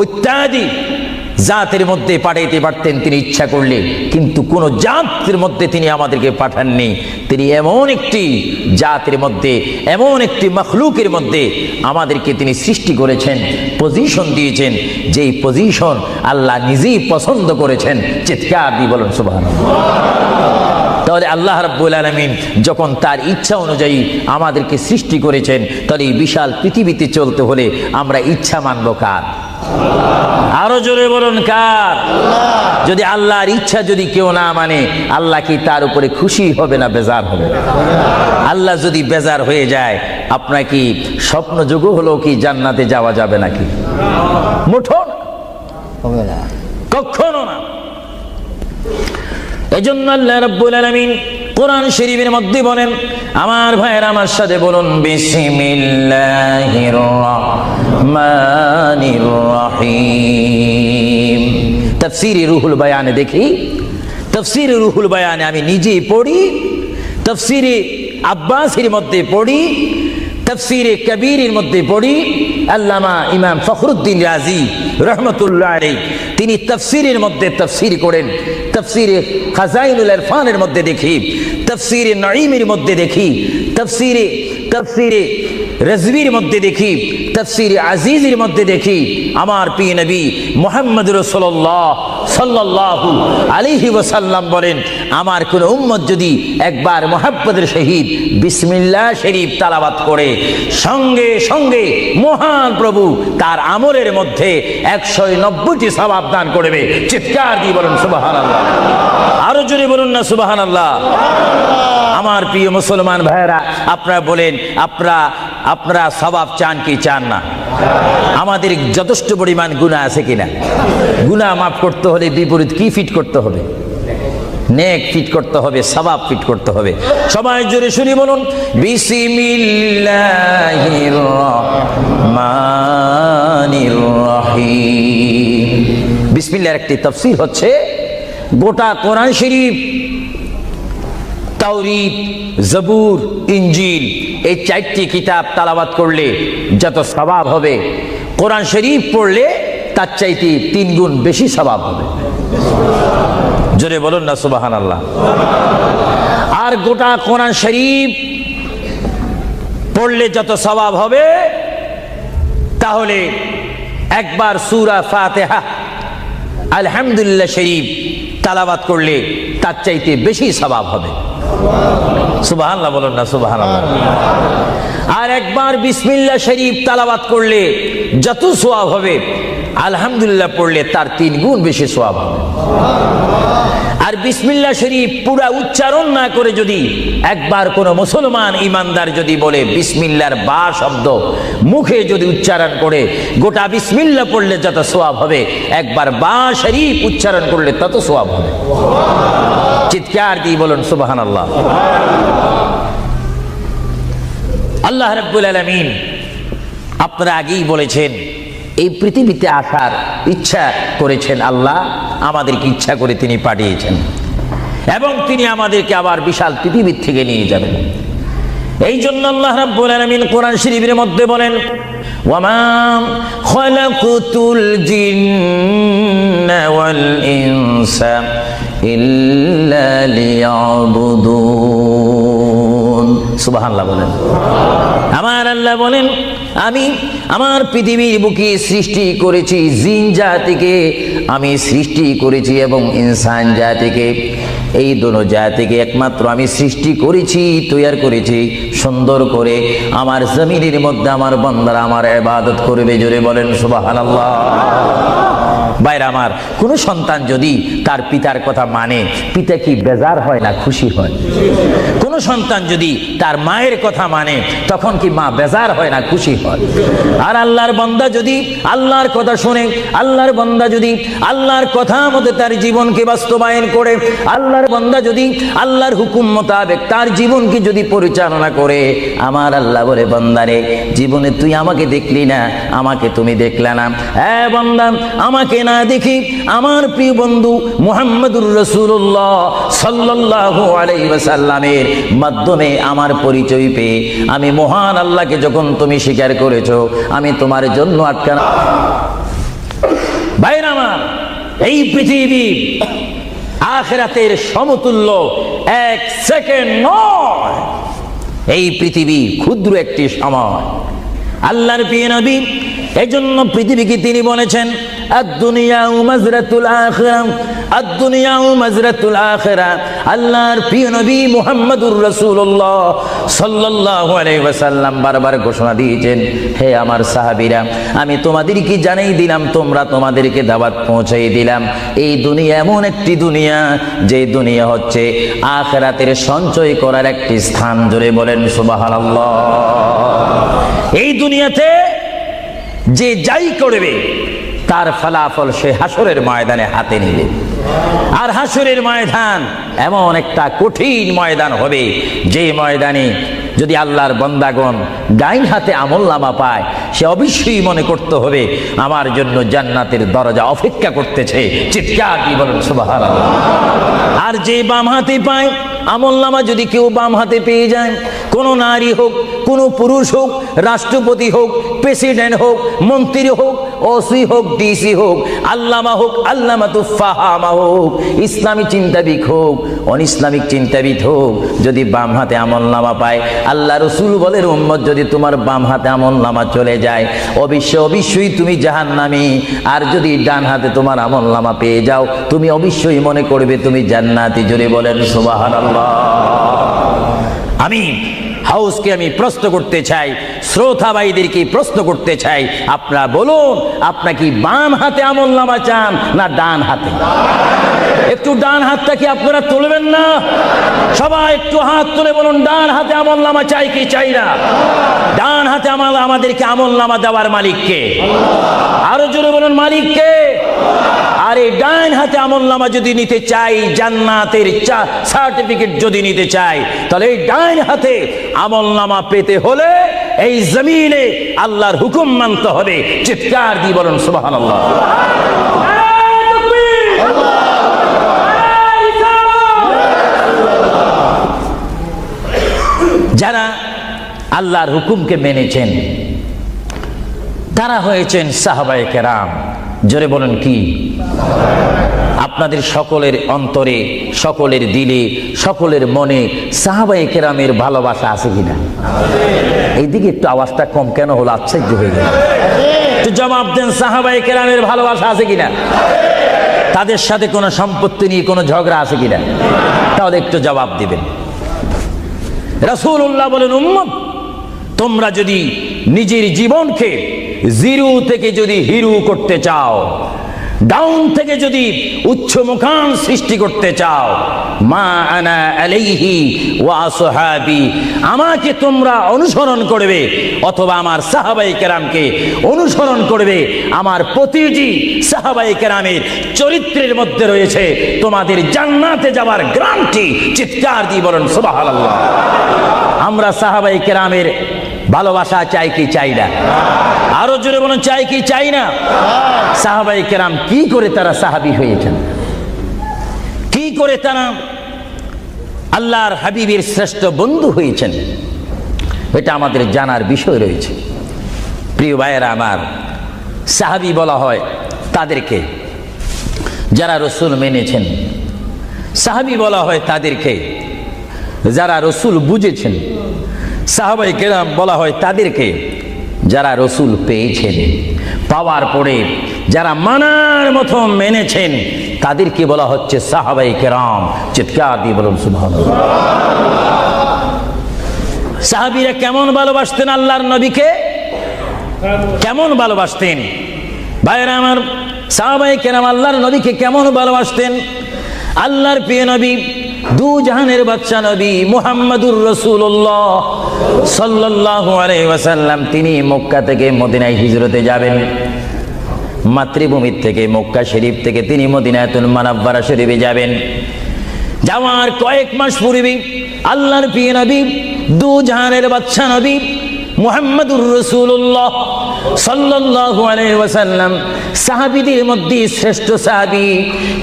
ইত্যাদি জাতের মধ্যে পাঠাইতে পারতেন তিনি ইচ্ছা করলে, কিন্তু কোন জাতের মধ্যে তিনি আমাদেরকে পাঠাননি। তিনি এমন একটি জাতের মধ্যে, এমন একটি মখলুকের মধ্যে আমাদেরকে তিনি সৃষ্টি করেছেন, পজিশন দিয়েছেন, যেই পজিশন আল্লাহ নিজেই পছন্দ করেছেন। চিৎকার দিয়ে বলুন সুবহানাল্লাহ। তাহলে আল্লাহ রাব্বুল আলামিন যখন তার ইচ্ছা অনুযায়ী আমাদেরকে সৃষ্টি করেছেন, তাহলে এই বিশাল পৃথিবীতে চলতে হলে আমরা ইচ্ছা মানব কার? আরো জোরে বলুন কার? যদি আল্লাহর ইচ্ছা যদি কেউ না মানে, আল্লাহ কি তার উপরে খুশি হবে না বেজার হবে? আল্লাহ যদি বেজার হয়ে যায়, আপনার কি স্বপ্ন যোগ হলো কি জান্নাতে যাওয়া যাবে নাকি? মুঠো হবে না, কখনো না। এজন্য আল্লাহ রাব্বুল আলামিন কোরআন শরীফের মধ্যে বলেন, আমার ভাইয়েরা আমার সাথে বলুন, বিসমিল্লাহির রহমানির রহিম। তাফসীরে রুহুল বায়ানে দেখি, তাফসীরে রুহুল বায়ানে আমি নিজে পড়ি, তাফসীরে আব্বাসীর মধ্যে পড়ি, তাফসীরে কবীরের মধ্যে পড়ি। আল্লামা ইমাম ফখরুদ্দিন রাজি রহমতুল্লাহ আলাইহি তিনি তাফসীরের মধ্যে তাফসীর করেন। তাফসীরে খাজাইনুল ইরফানের মধ্যে দেখি, তাফসীরে নাঈমের মধ্যে দেখি, তাফসীরে রাজবীর মধ্যে দেখি, তাফসীরে আজিজের মধ্যে দেখি। আমার প্রিয় নবী মুহাম্মদ রাসূলুল্লাহ সাল্লাল্লাহু আলাইহি ওয়াসাল্লাম বলেন, আমার কোন উম্মত যদি একবার মুহাব্বতের সহিত বিসমিল্লাহ শরীফ তেলাওয়াত করে, সঙ্গে সঙ্গে মহান প্রভু তার আমলের মধ্যে 190টি সওয়াব দান করবে। চিৎকার দিয়ে বলুন সুবহানাল্লাহ। আরো জোরে বলুন না সুবহানাল্লাহ। আমার প্রিয় মুসলমান ভাইয়েরা, আপনারা বলেন, আপনারা সওয়াব চান কি চান না? আমাদের যথেষ্ট পরিমাণ গুনাহ আছে কিনা? গুনাহ মাফ করতে হলে বিপরীত কি ফিট করতে হবে? নেক ফিট করতে হবে, সওয়াব ফিট করতে হবে। সবাই জোরে শুনি বলুন, বিসমিল্লাহির রহমানির রহিম। বিসমিল্লাহর একটি তাফসীর হচ্ছে, গোটা কোরআন শরীফ, তাওরীত, জবুর, ইনজিল, এই 4টি কিতাব তেলাওয়াত করলে যত সওয়াব হবে, কোরআন শরীফ পড়লে তার চাইতে 3 গুণ বেশি সওয়াব হবে। জোরে বলুন না সুবহানাল্লাহ। আর গোটা কোরআন শরীফ পড়লে যত সওয়াব হবে, তাহলে একবার সূরা ফাতিহা আলহামদুলিল্লাহ শরীফ তেলাওয়াত করলে তার চাইতে বেশি সওয়াব হবে। সুবহানাল্লাহ বলুন না, সুবহানাল্লাহ। আর একবার বিসমিল্লাহ শরীফ তেলাওয়াত করলে যত সওয়াব হবে, আলহামদুলিল্লাহ পড়লে তার 3 গুণ বেশি সওয়াব হবে। আর বিসমিল্লাহ শরীফ পুরা উচ্চারণ না করে যদি একবার কোনো মুসলমান ইমানদার যদি বলে বিসমিল্লাহর বা শব্দ মুখে যদি উচ্চারণ করে, গোটা বিসমিল্লাহ পড়লে যত সওয়াব হবে, একবার বা শরীফ উচ্চারণ করলে তত সওয়াব হবে। চিৎকার দিয়ে বলুন সুবহানাল্লাহ। আল্লাহ রাব্বুল আলামিন আপনারা আগেই বলেছেন, এই পৃথিবীতে আসার ইচ্ছা করেছেন আল্লাহ, আমাদেরকে ইচ্ছা করে তিনি পাঠিয়েছেন এবং তিনি আমাদেরকে আবার বিশাল পৃথিবীর থেকে নিয়ে যাবেন। এই জন্য আল্লাহ রাব্বুল আলামিন কোরআন শরীফের মধ্যে বলেন, ওয়ামা খালাকুতুল জিন্না ওয়াল ইনসা ইল্লা লিয়াবুদুন। সুবহানাল্লাহ বলেন। আমার আল্লাহ বলেন, আমি আমার পৃথিবীর বুকে সৃষ্টি করেছি জিন জাতিকে, আমি সৃষ্টি করেছি এবং ইনসান জাতিকে। এই দোনো জাতিকে একমাত্র আমি সৃষ্টি করেছি, তৈয়ার করেছি সুন্দর করে। আমার জমিনের মধ্যে আমার বান্দারা আমার ইবাদত করবে। জোরে বলেন সুবহানাল্লাহ। ভাইরা আমার, কোন সন্তান যদি তার পিতার কথা মানে, পিতা কি বেজার হয় না খুশি হয়? কোন সন্তান যদি তার মায়ের কথা মানে, তখন কি মা বেজার হয় না খুশি হয়? আর আল্লাহর বান্দা যদি আল্লাহর কথা শুনে, আল্লাহর বান্দা যদি আল্লাহর কথা মতো তার জীবনকে বাস্তবায়ন করে, আল্লাহর বান্দা যদি আল্লাহর হুকুম মোতাবেক তার জীবনকে যদি পরিচালনা করে, আমার আল্লাহ বলে, বান্দারে জীবনে তুই আমাকে দেখলি না, আমাকে তুমি দেখলে না। হ্যাঁ বান্দা, আমাকে না দেখি আমার প্রিয় বন্ধু মুহাম্মদুর রাসূলুল্লাহ সাল্লাল্লাহু আলাইহি ওয়াসাল্লামের মাধ্যমে আমার পরিচয় পেয়ে আমি মহান আল্লাহকে যখন তুমি স্বীকার করেছো, আমি তোমার জন্য আটকানা। ভাইরা আমার, এই পৃথিবী আখিরাতের সমতুল্য 1 সেকেন্ড নয়। এই পৃথিবী ক্ষুদ্র একটি সময়। আল্লাহর প্রিয় নবী এজন্য পৃথিবীকে তিনি বলেছেন, আদ-দুনিয়াউ মাজরাতুল আখিরাহ, আদ-দুনিয়াউ মাজরাতুল আখিরাহ। আল্লাহর প্রিয় নবী মুহাম্মদুর রাসূলুল্লাহ সাল্লাল্লাহু আলাইহি ওয়াসাল্লাম বারবার ঘোষণা দিয়েছেন, হে আমার সাহাবীরা, আমি তোমাদেরকে জানাই দিলাম, তোমরা তোমাদেরকে দাওয়াত পৌঁছাই দিলাম, এই দুনিয়া এমন একটি দুনিয়া, যে দুনিয়া হচ্ছে আখিরাতের সঞ্চয় করার একটি স্থান। জোরে বলেন সুবহানাল্লাহ। এই দুনিয়াতে যে যাই করবে তার ফলাফল সে হাসরের ময়দানে হাতে নেবে। আর হাসরের ময়দান এমন একটা কঠিন ময়দান হবে, যে ময়দানে যদি আল্লাহর বান্দাগণ ডাইন হাতে আমলনামা পায়, সে অবশ্যই মনে করতে হবে আমার জন্য জান্নাতের দরজা অপেক্ষা করতেছে। চিৎকার দিয়ে বলেন সুবহানাল্লাহ। আর যে বাম হাতে পায় আমলনামা, যদি কেউ বাম হাতে পেয়ে যায়, কোন নারী হোক, কোন পুরুষ হোক, রাষ্ট্রপতি হোক, প্রেসিডেন্ট হোক, মন্ত্রী হোক, ওসি হোক, ডিসি হোক, আল্লামা হোক, আল্লামাতু ফাহামা হোক, ইসলামী চিন্তাবিদ হোক, অনিসলামিক চিন্তাবিদ হোক, যদি বাম হাতে আমলনামা পায়, আল্লাহ রাসূল বলেন, উম্মত যদি তোমার বাম হাতে আমলনামা চলে যায়, অবশ্যই তুমি জাহান্নামী। আর যদি ডান হাতে তোমার আমলনামা পেয়ে যাও, তুমি অবশ্যই মনে করবে তুমি জান্নাতি। জোরে বলেন সুবহানাল্লাহ। আমি হাউসকে আমি প্রশ্ন করতে চাই, শ্রোতা ভাইদেরকে প্রশ্ন করতে চাই, আপনারা বলুন, আপনারা কি বাম হাতে আমলনামা চান না ডান হাতে? একটু ডান হাতটা কি আপনারা তুলবেন না? সবাই একটু হাত তুলে বলুন, ডান হাতে আমলনামা চাই কি চাই না? ডান হাতে আমাদেরকে আমলনামা দেওয়ার মালিককে? আরো জোরে বলুন, মালিককে। আর এই ডান হাতে আমলনামা যদি নিতে চাই, জান্নাতের সার্টিফিকেট যদি নিতে চাই, তাহলে এই ডান হাতে আমলনামা পেতে হলে এই জমিনে আল্লাহর হুকুম মানতে হবে। চিৎকার দিয়ে বলুন সুবহানাল্লাহ। যারা আল্লাহর হুকুমকে মেনেছেন, তারা হয়েছেন সাহাবায়ে কেরাম। জোরে বলেন কি? আপনাদের সকলের অন্তরে, সকলের দিলে, সকলের মনে সাহাবায়ে কেরামের ভালোবাসা আছে কিনা? এইদিকে একটু আওয়াজটা কম কেন হলো? আশ্চর্য হয়ে গেল। একটু জবাব দেন, সাহাবায়ে কেরামের ভালোবাসা আছে কিনা? তাদের সাথে কোনো সম্পত্তি নিয়ে কোনো ঝগড়া আছে কিনা? তাহলে একটু জবাব দিবেন। রাসূলুল্লাহ বলেন, উম্মত তোমরা যদি নিজের জীবনকে জিরো থেকে যদি হিরো করতে চাও, ডাউন থেকে যদি উচ্চ মুকাম সৃষ্টি করতে চাও, মা আনা আলাইহি ওয়া আসহাবি, আমাকে তোমরা অনুসরণ করবে অথবা আমার সাহাবায়ে কেরামকে অনুসরণ করবে। আমার প্রতিটি সাহাবায়ে কেরামের চরিত্রের মধ্যে রয়েছে তোমাদের জান্নাতে যাওয়ার গ্যারান্টি। চিৎকার দিয়ে বলেন সুবহানাল্লাহ। আমরা সাহাবায়ে কেরামের ভালোবাসা চাই কি চাই না? আরো জোরে বলেন, চাই কি চাই না? সাহাবায়ে কেরাম কি করে তারা সাহাবী হয়েছেন? কি করে তারা আল্লাহর হাবিবের শ্রেষ্ঠ বন্ধু হয়েছেন? এটা আমাদের জানার বিষয় রয়েছে। প্রিয় ভাইয়েরা আমার, সাহাবী বলা হয় তাদেরকে যারা রসুল মেনেছেন। সাহাবী বলা হয় তাদেরকে যারা রসুল বুঝেছেন। সাহাবায়ে কেরাম বলা হয় তাদেরকে যারা রসুল পেয়েছেন, পাওয়ার পরে যারা মানার মতো মেনেছেন, তাদেরকে বলা হচ্ছে সাহাবায়ে কেরাম। চিৎকার দিয়ে বলুন সুবহানাল্লাহ। সাহাবীরা কেমন ভালোবাসতেন আল্লাহর নবীকে? কেমন ভালোবাসতেন? ভাইরা আমার, সাহাবায়ে কেরাম আল্লাহর নবীকে কেমন ভালোবাসতেন? আল্লাহর প্রিয় নবী, দু জাহানের বাদশা নবী মুহাম্মদুর রাসূলুল্লাহ সাল্লাল্লাহু আলাইহি ওয়াসাল্লাম, তিনি মক্কা থেকে মদিনায় হিজরতে যাবেন। মাতৃভূমি থেকে মক্কা শরীফ থেকে তিনি মদিনাতুল মুনাওয়ারা শরীফে যাবেন। যাওয়ার কয়েক মাস পূর্বে আল্লাহর প্রিয় নবী, দু জাহানের বাদশা নবী মুহাম্মদুর রাসূলুল্লাহ সাল্লাল্লাহু আলাইহি ওয়াসাল্লাম সাহাবীদের মধ্যে শ্রেষ্ঠ সাহাবী।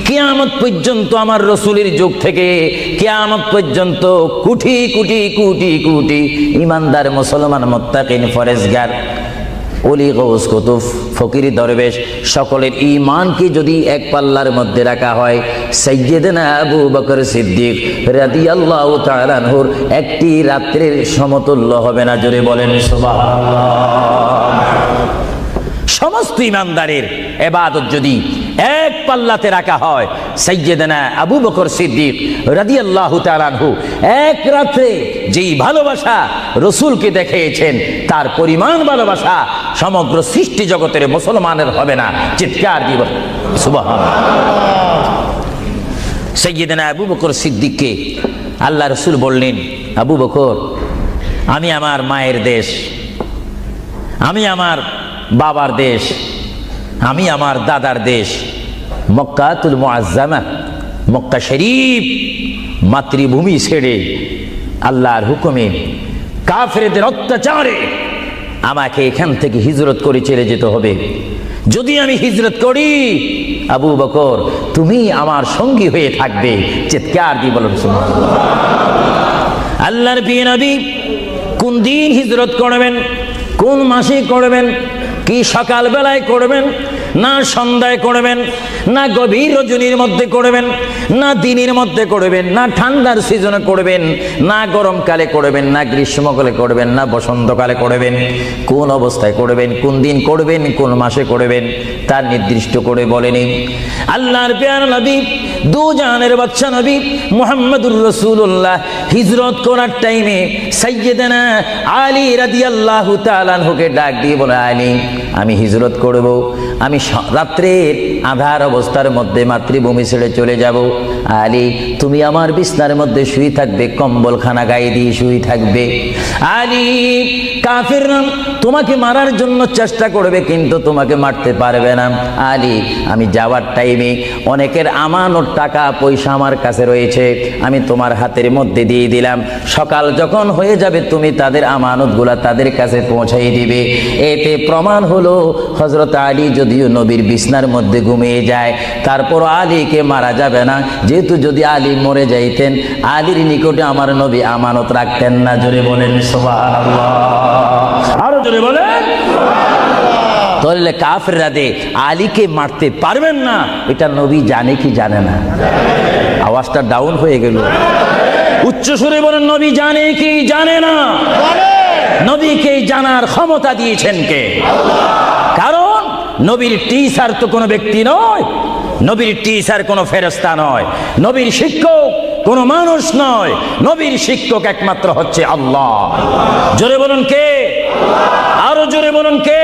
কিয়ামত পর্যন্ত আমার রাসূলের যুগ থেকে কিয়ামত পর্যন্ত কোটি কোটি কোটি কোটি ঈমানদার মুসলমান মুত্তাকিন ফরেজগার ওলি গৌস কুতুব ফকির দরবেশ সকলের ঈমানকে যদি এক পাল্লার মধ্যে রাখা হয়, সাইয়্যিদনা আবু বকর সিদ্দিক রাদিয়াল্লাহু তাআলা আনহুর একটি রাত্রির সমতুল্য হবে না। জোরে বলেন সুবহানাল্লাহ। সমস্ত ঈমানদারের ইবাদত যদি এক পাল্লাতে রাখা হয়, সাইয়্যিদনা আবু বকর সিদ্দিক রাদিয়াল্লাহু তাআলা আনহু এক রাতে যেই ভালোবাসা রাসূলকে দেখিয়েছেন, তার পরিমাণ ভালোবাসা সমগ্র সৃষ্টি জগতের মুসলমানের হবে না। চিৎকার দিব সুবহানাল্লাহ। সাইয়্যিদনা আবু বকর সিদ্দিককে আল্লাহ রাসূল বললেন, আবু বকর, আমি আমার মায়ের দেশ, আমি আমার বাবার দেশ, আমি আমার দাদার দেশ মক্কাতুল মুআজ্জামা, মক্কা শরীফ মাতৃভূমি ছেড়ে আল্লাহর হুকুমে কাফেরদের অত্যাচারে আমাকে এখান থেকে হিজরত করে চলে যেতে হবে। যদি আমি হিজরত করি, আবু বকর তুমি আমার সঙ্গী হয়ে থাকবে। চিৎকার দিয়ে বলুন সুবহানাল্লাহ। আল্লাহর প্রিয় নবী কোন দিন হিজরত করবেন, কোন মাসে করবেন, কি সকাল বেলায় করবেন, না সন্ধ্যায় করবেন, না গভীর রজনীর মধ্যে করবেন, না দিনের মধ্যে করবেন, না ঠান্ডার সিজনে করবেন, না গরমকালে করবেন, না গ্রীষ্মকালে করবেন, না বসন্তকালে করবেন, কোন অবস্থায় করবেন, কোন দিন করবেন, কোন মাসে করবেন, তার নির্দিষ্ট করে বলেনি। আল্লাহর প্যারা নবী, দু জাহানের বাদশা নবী মুহাম্মদুর রাসূলুল্লাহ হিজরত করার টাইমে সাইয়্যিদানা আলী রাদিয়াল্লাহু তাআলা আনহুকে ডাক দিয়ে বলে, আলী আমি হিজরত করব, আমি রাত্রের আধার অবস্থার মধ্যে মাতৃভূমি ছেড়ে চলে যাব। আলী তুমি আমার বিছনার মধ্যে শুয়ে থাকবে, কম্বলখানা গায়ে দিয়ে শুয়ে থাকবে। আলী কাফিররা তোমাকে মারার জন্য চেষ্টা করবে, কিন্তু তোমাকে মারতে পারবে না। আলী আমি যাওয়ার টাইমে অনেকের আমানত টাকা পয়সা আমার কাছে রয়েছে, আমি তোমার হাতের মধ্যে দিয়ে দিলাম। সকাল যখন হয়ে যাবে তুমি তাদের আমানতগুলা তাদের কাছে পৌঁছাই দিবে। এতে প্রমাণ হলো হযরত আলী যদিও নবীর বিছনার মধ্যে ঘুমিয়ে যায়, তারপর আলীকে মারা যাবে না, যেহেতু যদি আলী মরে যাইতেন আলীর নিকটে আমার নবী আমানত রাখতেন না। জোরে বলেন সুবহানাল্লাহ। আরো জোরে বলেন সুবহানাল্লাহ। তাহলে কাফেররা দে আলীকে মারতে পারবেন না, এটা নবী জানে কি জানে না? আওয়াজটা ডাউন হয়ে গেল। উচ্চ সুরে বলেন, নবী জানে কি জানে না? নবীকে জানার ক্ষমতা দিয়েছেন কে? কারণ নবীর টিচার তো কোনো ব্যক্তি নয়, নবীর টিচার কোনো ফেরেশতা নয়, নবীর শিক্ষক কোনো মানুষ নয়, নবীর শিক্ষক একমাত্র হচ্ছে আল্লাহ। জোরে বলুন কে? আরো জোরে বলুন কে?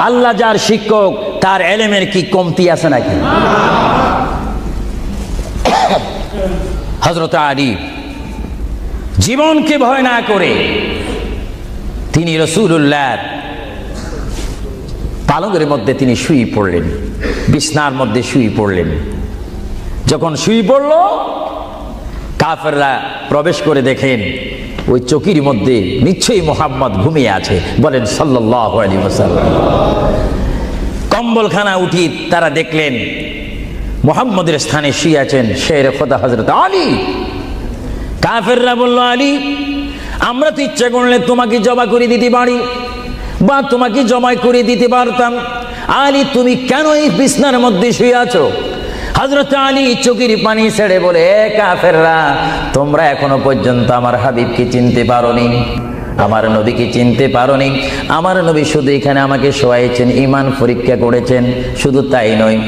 আল্লাহ যার শিক্ষক, তার এলেমের কি কমতি আছে নাকি? হযরত আলী জীবনকে ভয় না করে তিনি রাসূলুল্লাহর পালঙ্কের মধ্যে তিনি শুয়ে পড়লেন, বিছনার মধ্যে শুয়ে পড়লেন। যখন শুয়ে পড়ল, কাফেররা প্রবেশ করে দেখেন ওই চৌকির মধ্যে নিশ্চয়ই মুহাম্মদ ঘুমিয়ে আছে। বলেন সাল্লাল্লাহু আলাইহি ওয়াসাল্লাম। কম্বলখানা উঠি তারা দেখলেন মুহাম্মদের স্থানে শুয়ে আছেন শের খোদা হযরত আলী। কাফেররা বলল, আলী, আমরা তো ইচ্ছা করলে তোমাকে জবা করে দিতে পারি বা তোমাকে জবাই করে দিতে পারতাম। আলী, তুমি কেন এই বিছনার মধ্যে শুয়ে আছো? হযরত আলী চোখের পানি ছেড়ে বলে, এ কাফেররা, তোমরা এখনো পর্যন্ত আমার হাবিবকে চিনতে পারোনি, আমার নবীকে চিনতে পারোনি। আমার নবী শুধু এখানে আমাকে শোয়াইছেন, ঈমান পরীক্ষা করেছেন। শুধু তাই নয়,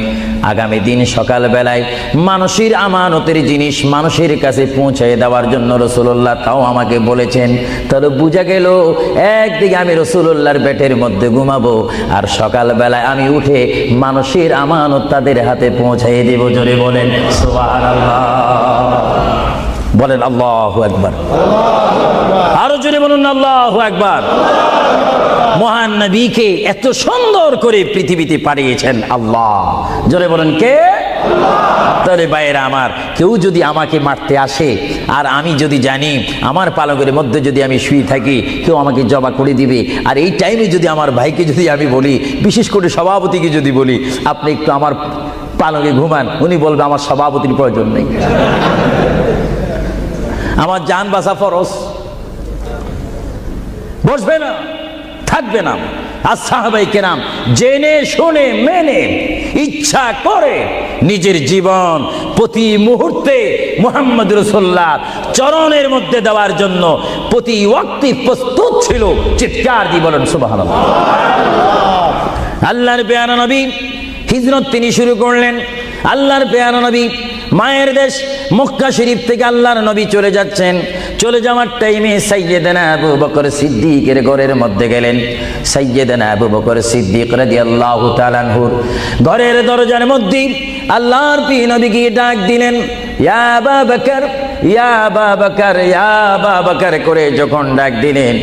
আগামী দিন সকাল বেলায় মানুষের আমানতের জিনিস মানুষের কাছে পৌঁছে দেওয়ার জন্য রাসূলুল্লাহ তাও আমাকে বলেছেন। তাহলে বোঝা গেল, একদিকে আমি রাসূলুল্লাহর পেটের মধ্যে ঘুমাবো, আর সকাল বেলায় আমি উঠে মানুষের আমানত তাদের হাতে পৌঁছাই দেব। জোরে বলেন সুবহানাল্লাহ। বলেন আল্লাহু আকবার। আরো জোরে বলুন আল্লাহু আকবার। মহান নবীকে এত সুন্দর করে পৃথিবীতে পাঠিয়েছেন আল্লাহ। জোরে বলেন কে? তাহলে ভাইয়েরা আমার, কেউ যদি আমাকে মারতে আসে আর আমি যদি জানি আমার পালকের মধ্যে যদি আমি শুয়ে থাকি, কেউ আমাকে জবা করে দিবে, আর এই টাইমে যদি আমার ভাইকে যদি আমি বলি, বিশেষ করে সভাপতিকে যদি বলি, আপনি একটু আমার পালকে ঘুমান, উনি বলবে আমার সভাপতির প্রয়োজন নেই, আমার জান বাঁচা ফরজ, বসবে না, থাকবে না। আর সাহাবায়ে কেরাম জেনে শুনে মেনে ইচ্ছা করে নিজের জীবন প্রতি মুহূর্তে মুহাম্মদ রাসূলুল্লাহ চরণের মধ্যে দেওয়ার জন্য প্রতি ওয়াক্তে প্রস্তুত ছিল। চিৎকার দিয়ে বলেন সুবহানাল্লাহ। আল্লাহর পেয়ারা নবী হিজরত তিনি শুরু করলেন। আল্লাহর পেয়ারা নবী মায়ের দেশ মক্কা শরীফ থেকে আল্লাহর নবী চলে যাচ্ছেন। চলে যাওয়ার টাইমে সাইয়্যিদানা আবু বকর সিদ্দিকের ঘরের মধ্যে গেলেন। সাইয়্যিদানা আবু বকর সিদ্দিক রাদিয়াল্লাহু তাআলা আনহু ঘরের দরজার মধ্যে আল্লাহর প্রিয় নবীকে ডাক দিলেন, ইয়া আবু বকর, ইয়া আবু বকর, ইয়া আবু বকর করে যখন ডাক দিলেন,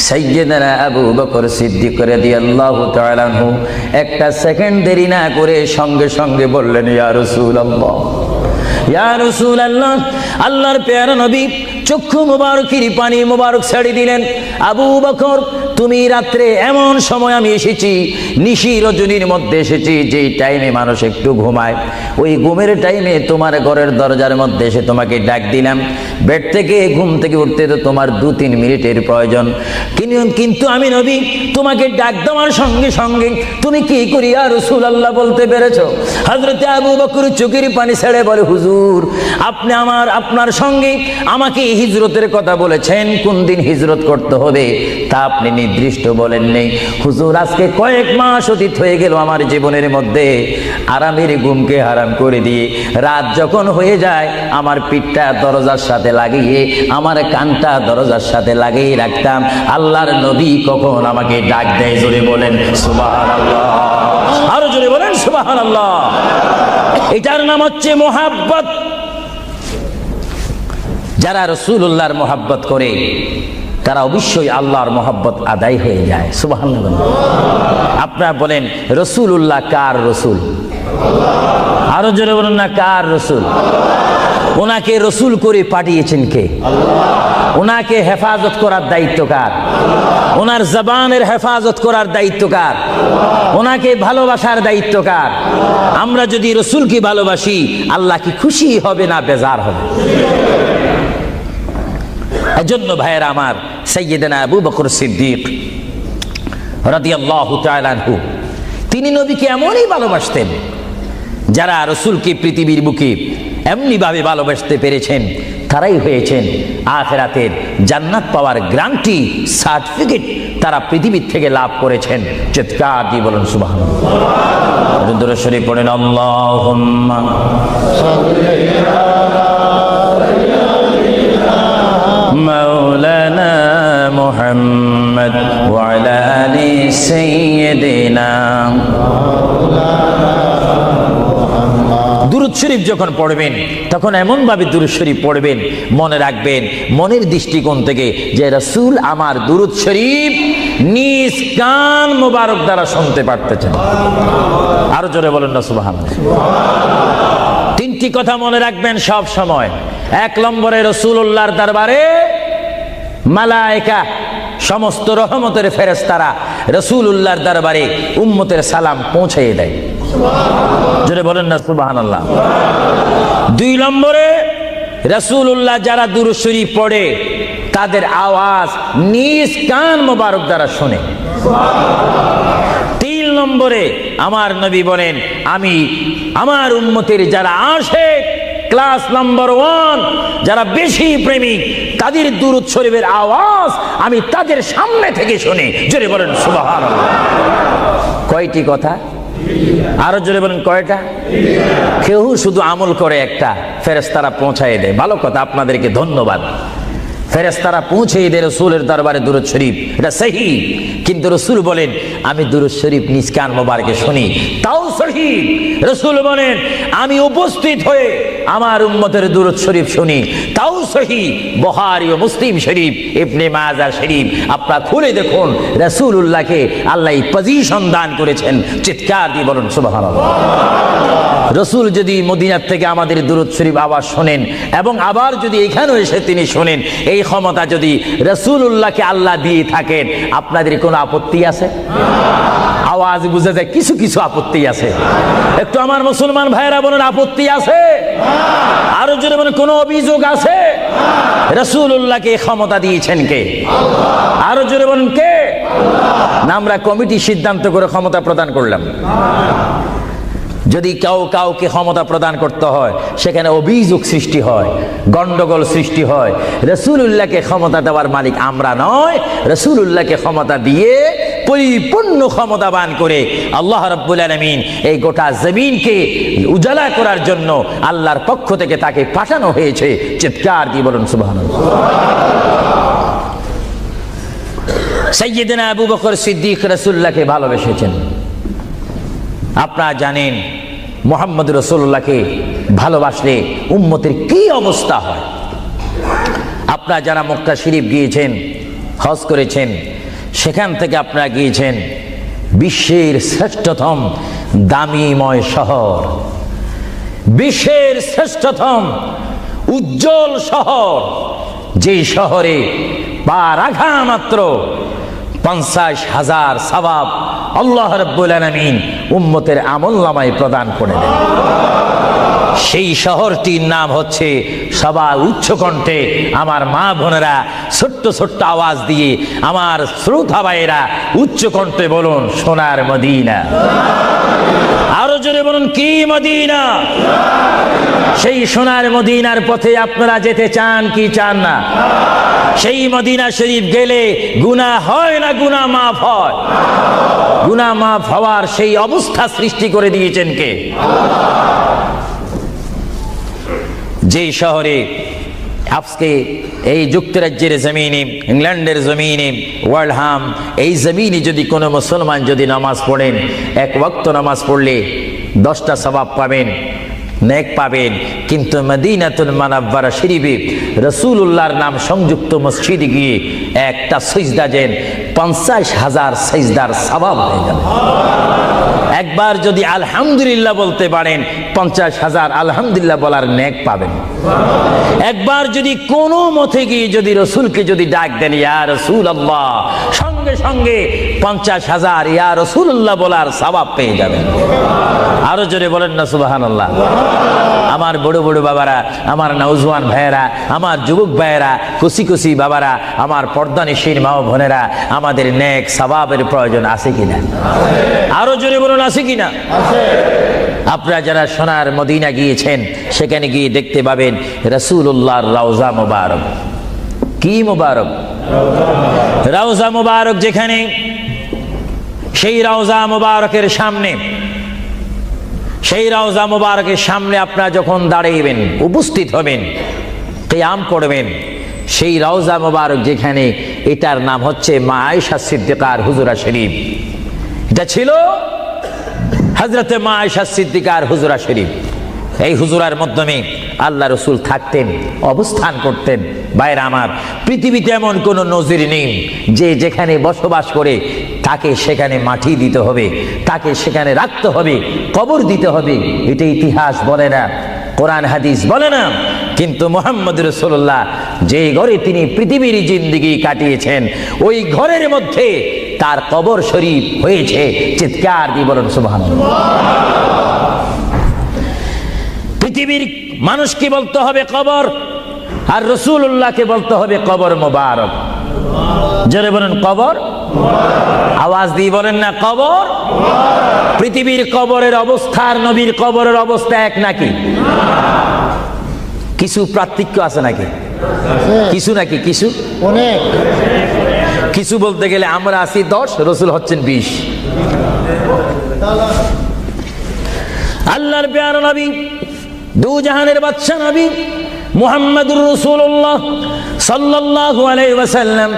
সাইয়্যিদানা আবু বকর সিদ্দিক রাদিয়াল্লাহু তাআলা আনহু একটা সেকেন্ড দেরি না করে সঙ্গে সঙ্গে বললেন, ইয়া রাসূলুল্লাহ, ইয়া রাসূলুল্লাহ। আল্লাহর প্যারা নবী চক্ষু মুবারকের পানি মুবারক ছেড়ে দিলেন, আবু বকর, তুমি রাত্রে এমন সময় আমি এসেছি, নিশি রজনীর মধ্যে এসেছি, যেই টাইমে মানুষ একটু ঘুমায়, ওই ঘুমের টাইমে তোমার ঘরের দরজার মধ্যে এসে তোমাকে ডাক দিলাম। বেড থেকে ঘুম থেকে উঠতে তো তোমার 2-3 মিনিটের প্রয়োজন, কিন্তু আমি নবী তোমাকে ডাক দেওয়ার সঙ্গে সঙ্গে তুমি কি করি ইয়া রাসূলুল্লাহ বলতে পেরেছো? হযরতে আবু বকর চোখের পানি ছেড়ে বলে, হুজুর, আপনি আপনার সঙ্গে আমাকে হিজরতের কথা বলেছেন, কোন দিন হিজরত করতে হবে তা আপনি নির্দিষ্ট বলেন নেই। হুজুর, আজকে কয়েক মাস অতীত হয়ে গেল আমার জীবনের মধ্যে আরামের ঘুমকে হারাম করে দিয়ে রাত যখন হয়ে যায় আমার পিঠটা দরজার সাথে লাগিয়ে আমার কানটা দরজার সাথে লাগিয়ে রাখতাম। আল্লাহর নবী কখন আমাকে ডাক দেয়, জোরে বলেন সুবহানাল্লাহ। আরো জোরে বলেন সুবহানাল্লাহ। এটার নাম হচ্ছে মুহাব্বত। যারা রাসূলুল্লাহর মুহাব্বত করে তারা অবশ্যই আল্লাহর মুহাব্বত আদায় হয়ে যায়। সুবহানাল্লাহ। আপনারা বলেন রাসূলুল্লাহ কার রাসূল? আরো জোরে বলুন না, কার রাসূল? ওনাকে রাসূল করে পাঠিয়েছেন কে? ওনাকে হেফাজত করার দায়িত্ব কার? ওনার জবানের হেফাজত করার দায়িত্ব কার? ওনাকে ভালোবাসার দায়িত্ব কার? আমরা যদি রাসূলকে ভালোবাসি, আল্লাহ কি খুশি হবে না বেজার হবে? এজন্য ভাইয়েরা আমার, সাইয়্যিদানা আবু বকর সিদ্দিক রাদিয়াল্লাহু তাআলা আনহু, তিনি নবীকে এমনই ভালোবাসতেন, যারা রাসূলকে পৃথিবীর বুকে এমনি ভাবে ভালোবাসতে পেরেছেন তারাই হয়েছেন আখিরাতের জান্নাত পাওয়ার গ্যারান্টি সার্টিফিকেট তারা পৃথিবীর থেকে লাভ করেছেন। চিৎকার দিয়ে বলুন সুবহানাল্লাহ। দরুদ শরীফ পড়েন, আল্লাহুম্মা মাওলানা মুহাম্মদ ওয়া আলা আলি সাইয়্যিদিনা। দুরূদ শরীফ যখন পড়বেন তখন এমন ভাবে দুরূদ শরীফ পড়বেন, মনে রাখবেন মনের দৃষ্টিকোণ থেকে যে রাসূল আমার দুরূদ শরীফ নিজ কান মোবারক দ্বারা শুনতে পারতেছেন। আরো জোরে বলেন না সুবহানাল্লাহ। তিনটি কথা মনে রাখবেন সব সময়। এক নম্বরে রাসূলুল্লাহর দরবারে মালায়েকা সমস্ত রহমতের ফেরেশতারা রাসূলুল্লাহর দরবারে উম্মতের সালাম পৌঁছিয়ে দেয়। জোরে বলেন না সুবহানাল্লাহ। দুই নম্বরে রাসূলুল্লাহ যারা দুরূদ শরীফ পড়ে তাদের আওয়াজ নিজ কান মোবারক দ্বারা শুনে। তিন নম্বরে আমার নবী বলেন, আমি আমার উম্মতের যারা আশিক ক্লাস নাম্বার 1 যারা বেশি প্রেমিক তাদের দুরূদ শরীফের আওয়াজ আমি তাদের সামনে থেকে শুনি। জোরে বলেন সুবহানাল্লাহ। কয়টি কথা? আরো জোরে বলেন কয়টা? কেউ শুধু আমল করে একটা, ফেরেশতারা পৌঁছায় দেয়। ভালো কথা, আপনাদেরকে ধন্যবাদ। ফেরেশতারা পৌঁছিয়ে দেয় রাসূলের দরবারে দুরূদ শরীফ, এটা সহি। কিন্তু রাসূল বলেন আমি দুরূদ শরীফ নিজ কান মোবারকে শুনি, তাও সহি। রাসূল বলেন আমি উপস্থিত হয়ে আমার উম্মতের দুরূদ শরীফ শুনি, তাও সহি। বুখারী ও মুসলিম শরীফ, ইবনে মাজাহ শরীফ আপনারা খুলে দেখুন, রাসূলুল্লাহকে আল্লাহ এই পজিশন দান করেছেন। চিৎকার দিয়ে বলুন সুবহানাল্লাহ। রাসূল যদি মদিনার থেকে আমাদের দুরূদ শরীফ আওয়াজ শোনেন এবং আবার যদি এখানেও এসে তিনি শোনেন, এই ক্ষমতা যদি রাসূলুল্লাহকে আল্লাহ দিয়ে থাকেন, আপনাদের কোনো আপত্তি আছে? আওয়াজ বুঝে যায় কিছু কিছু আপত্তি আছে। একটু আমার মুসলমান ভাইয়েরা বলেন আপত্তি আছে? আরো জোরে বলেন কোনো অভিযোগ আছে? রাসূলুল্লাহকে এই ক্ষমতা দিয়েছেন কে? আরো জোরে বলেন কে? না আমরা কমিটি সিদ্ধান্ত করে ক্ষমতা প্রদান করলাম? যদি কাউকে ক্ষমতা প্রদান করতে হয় সেখানে অভিযোগ সৃষ্টি হয়, গন্ডগোল সৃষ্টি হয়। রাসূলুল্লাহকে ক্ষমতা দেওয়ার মালিক আমরা নয়। রাসূলুল্লাহকে ক্ষমতা দিয়ে পরিপূর্ণ ক্ষমতাবান করে আল্লাহ রাব্বুল আলামিন এই গোটা জমিনকে উজালা করার জন্য আল্লাহর পক্ষ থেকে তাকে পাঠানো হয়েছে। চিৎকার দিয়ে বলুন সুবহানাল্লাহ। সাইয়্যিদনা আবু বকর সিদ্দিক রাসূলুল্লাহকে ভালোবেসেছেন। আপনারা জানেন মুহাম্মদ রাসূলুল্লাহকে ভালোবাসলে উম্মতের কি অবস্থা হয়। আপনারা যারা মক্কা শরীফ গিয়েছেন, হজ করেছেন, সেখান থেকে আপনারা গিয়েছেন বিশ্বের শ্রেষ্ঠতম দামিময় শহর, বিশ্বের শ্রেষ্ঠতম উজ্জ্বল শহর, যেই শহরে পা রাখা মাত্র 50,000 সওয়াব আল্লাহ রাব্বুল আলামিন উম্মতের আমলনামায় প্রদান করে দেন। সেই শহরটির নাম হচ্ছে, সবাই উচ্চ কণ্ঠে আমার মা বোনেরা ছোট্ট ছোট্ট আওয়াজ দিয়ে আমার শ্রোতা ভাইয়েরা উচ্চ কণ্ঠে বলুন সোনার মদিনা। আরো জোরে বলুন কি মদিনা? সেই সোনার মদিনার পথে আপনারা যেতে চান কি চান না? সেই মদিনা শরীফ গেলে গুনাহ হয় না গুনাহ মাফ হয়? গুনাহ মাফ হওয়ার সেই অবস্থা সৃষ্টি করে দিয়েছেন কে? যেই শহরে আজকে এই যুক্তরাজ্যের জমিনে, ইংল্যান্ডের জমিনে, ওয়ার্ল্ডহাম এই জমিনে যদি কোনো মুসলমান যদি নামাজ পড়েন, এক ওয়াক্ত নামাজ পড়লে 10টা সওয়াব পাবেন, নেক পাবেন। কিন্তু মদিনাতুল মুনাওয়ারা শরীফে রাসূলুল্লাহর নাম সংযুক্ত মসজিদে গিয়ে একটা সিজদা দেন 50,000 সিজদার সওয়াব হয়ে যাবে। একবার যদি আলহামদুলিল্লাহ বলতে পারেন 50,000 আলহামদুলিল্লাহ বলার নেক পাবেন। একবার যদি কোনো মতে গিয়ে যদি রাসূলকে যদি ডাক দেন ইয়া রাসূলুল্লাহ, সঙ্গে সঙ্গে 50,000 ইয়া রাসূলুল্লাহ বলার সওয়াব পেয়ে যাবেন। আরো জোরে বলেন না সুবহানাল্লাহ। আমার বড় বড় বাবারা, আমার নওজওয়ান ভাইয়েরা, আমার যুবক ভাইয়েরা, কুসি কুসি বাবারা, আমার পর্দানিশীন মা ও বোনেরা, আমাদের নেক সওয়াবের প্রয়োজন আছে কিনা? আরো জোরে বলুন, আছে কিনা? আপনারা যারা সোনার মদিনা গিয়েছেন, সেখানে গিয়ে দেখতে পাবেন রাসূলুল্লাহর রওজা মুবারক। কি মুবারক? রওজা মুবারক। যেখানে সেই রওজা মুবারকের সামনে, সেই রওজা মুবারকের সামনে আপনারা যখন দাঁড়াইবেন, উপস্থিত হবেন, কিয়াম করবেন, সেই রওজা মুবারক যেখানে, এটার নাম হচ্ছে মা আয়েশা সিদ্দিকার হুজরা শরীফ। এটা ছিল হযরতে মা আয়েশা সিদ্দিকার হুজরা শরীফ। এই হুজুরার মাধ্যমে আল্লাহ রসুল থাকতেন, অবস্থান করতেন। ভাইরা আমার, পৃথিবীতে এমন কোন নজির নেই যে যেখানে বসবাস করে তাকে সেখানে মাটি দিতে হবে, তাকে সেখানে রাখতে হবে, কবর দিতে হবে। এটা ইতিহাস বলে না, কোরআন হাদিস বলে না। কিন্তু মুহাম্মদ রাসূলুল্লাহ যে ঘরে তিনি পৃথিবীর জিন্দেগি কাটিয়েছেন, ওই ঘরের মধ্যে তার কবর শরীফ হয়েছে। চিৎকার দিয়ে বলুন সুবহানাল্লাহ। পৃথিবীর মানুষকে বলতে হবে কবর, আর রাসূলুল্লাহকে বলতে হবে কবর মুবারক। জোরে বলেন কবর, আওয়াজ দিয়ে বলেন না কবর। পৃথিবীর কবরের অবস্থা আর নবীর কবরের অবস্থা এক নাকি? কিছু পার্থক্য আছে নাকি? কিছু নাকি? কিছু অনেক। কিছু বলতে গেলে আমরা আছি 10, রাসূল হচ্ছেন 20। আল্লাহর প্যারা নবী, দু জাহানের বাদশা নবী মুহাম্মদুর রাসূলুল্লাহ সাল্লাল্লাহু আলাইহি ওয়াসাল্লাম,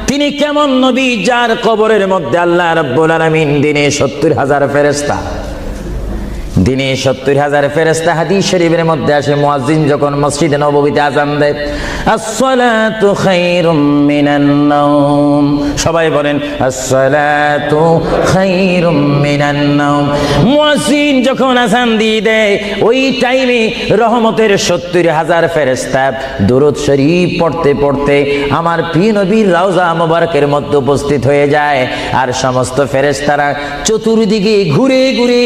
তিনি কেমন নবী যার কবরের মধ্যে আল্লাহ রাব্বুল আলামিন দিনে 70,000 ফেরেশতা, দিনে 70,000 ফেরেশতা। হাদিস শরীফের মধ্যে আসে, মুয়াজ্জিন যখন মসজিদে নববীতে আযান দেয়, আসসালাতু খায়রুম মিনান নাওম, সবাই বলেন আসসালাতু খায়রুম মিনান নাওম। মুয়াজ্জিন যখন আযান দিয়ে দেয়, ওই টাইমে রহমতের 70,000 ফেরেশতা দুরূদ শরীফ পড়তে পড়তে আমার প্রিয় নবীর রওজা মুবারকের মধ্যে উপস্থিত হয়ে যায়। আর সমস্ত ফেরেশতারা চতুর্দিকে ঘুরে ঘুরে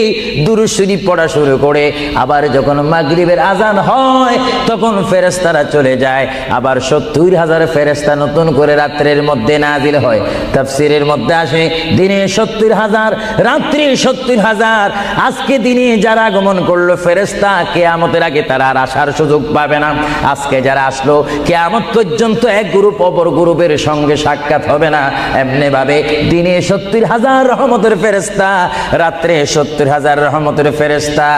দুরূদ শরীফ পড়া শুরু করে। আবার যখন মাগরিবের আজান হয়, তখন ফেরেশতারা চলে যায়। আবার 70,000 ফেরেশতা নতুন করে রাত্রের মধ্যে নাজিল হয়। তাফসীরের মধ্যে আসে, দিনে 70,000, রাত্রে 70,000। আজকে দিনে যারা আগমন করলো ফেরেশতা, কিয়ামতের আগে তারা আর আসার সুযোগ পাবে না। আজকে যারা আসলো, কিয়ামত পর্যন্ত এক গ্রুপ অপর গ্রুপের সঙ্গে সাক্ষাৎ হবে না। এমনি ভাবে দিনে 70,000 রহমতের ফেরেশতা, রাত্রে 70,000 রহমতের ফেরেশতা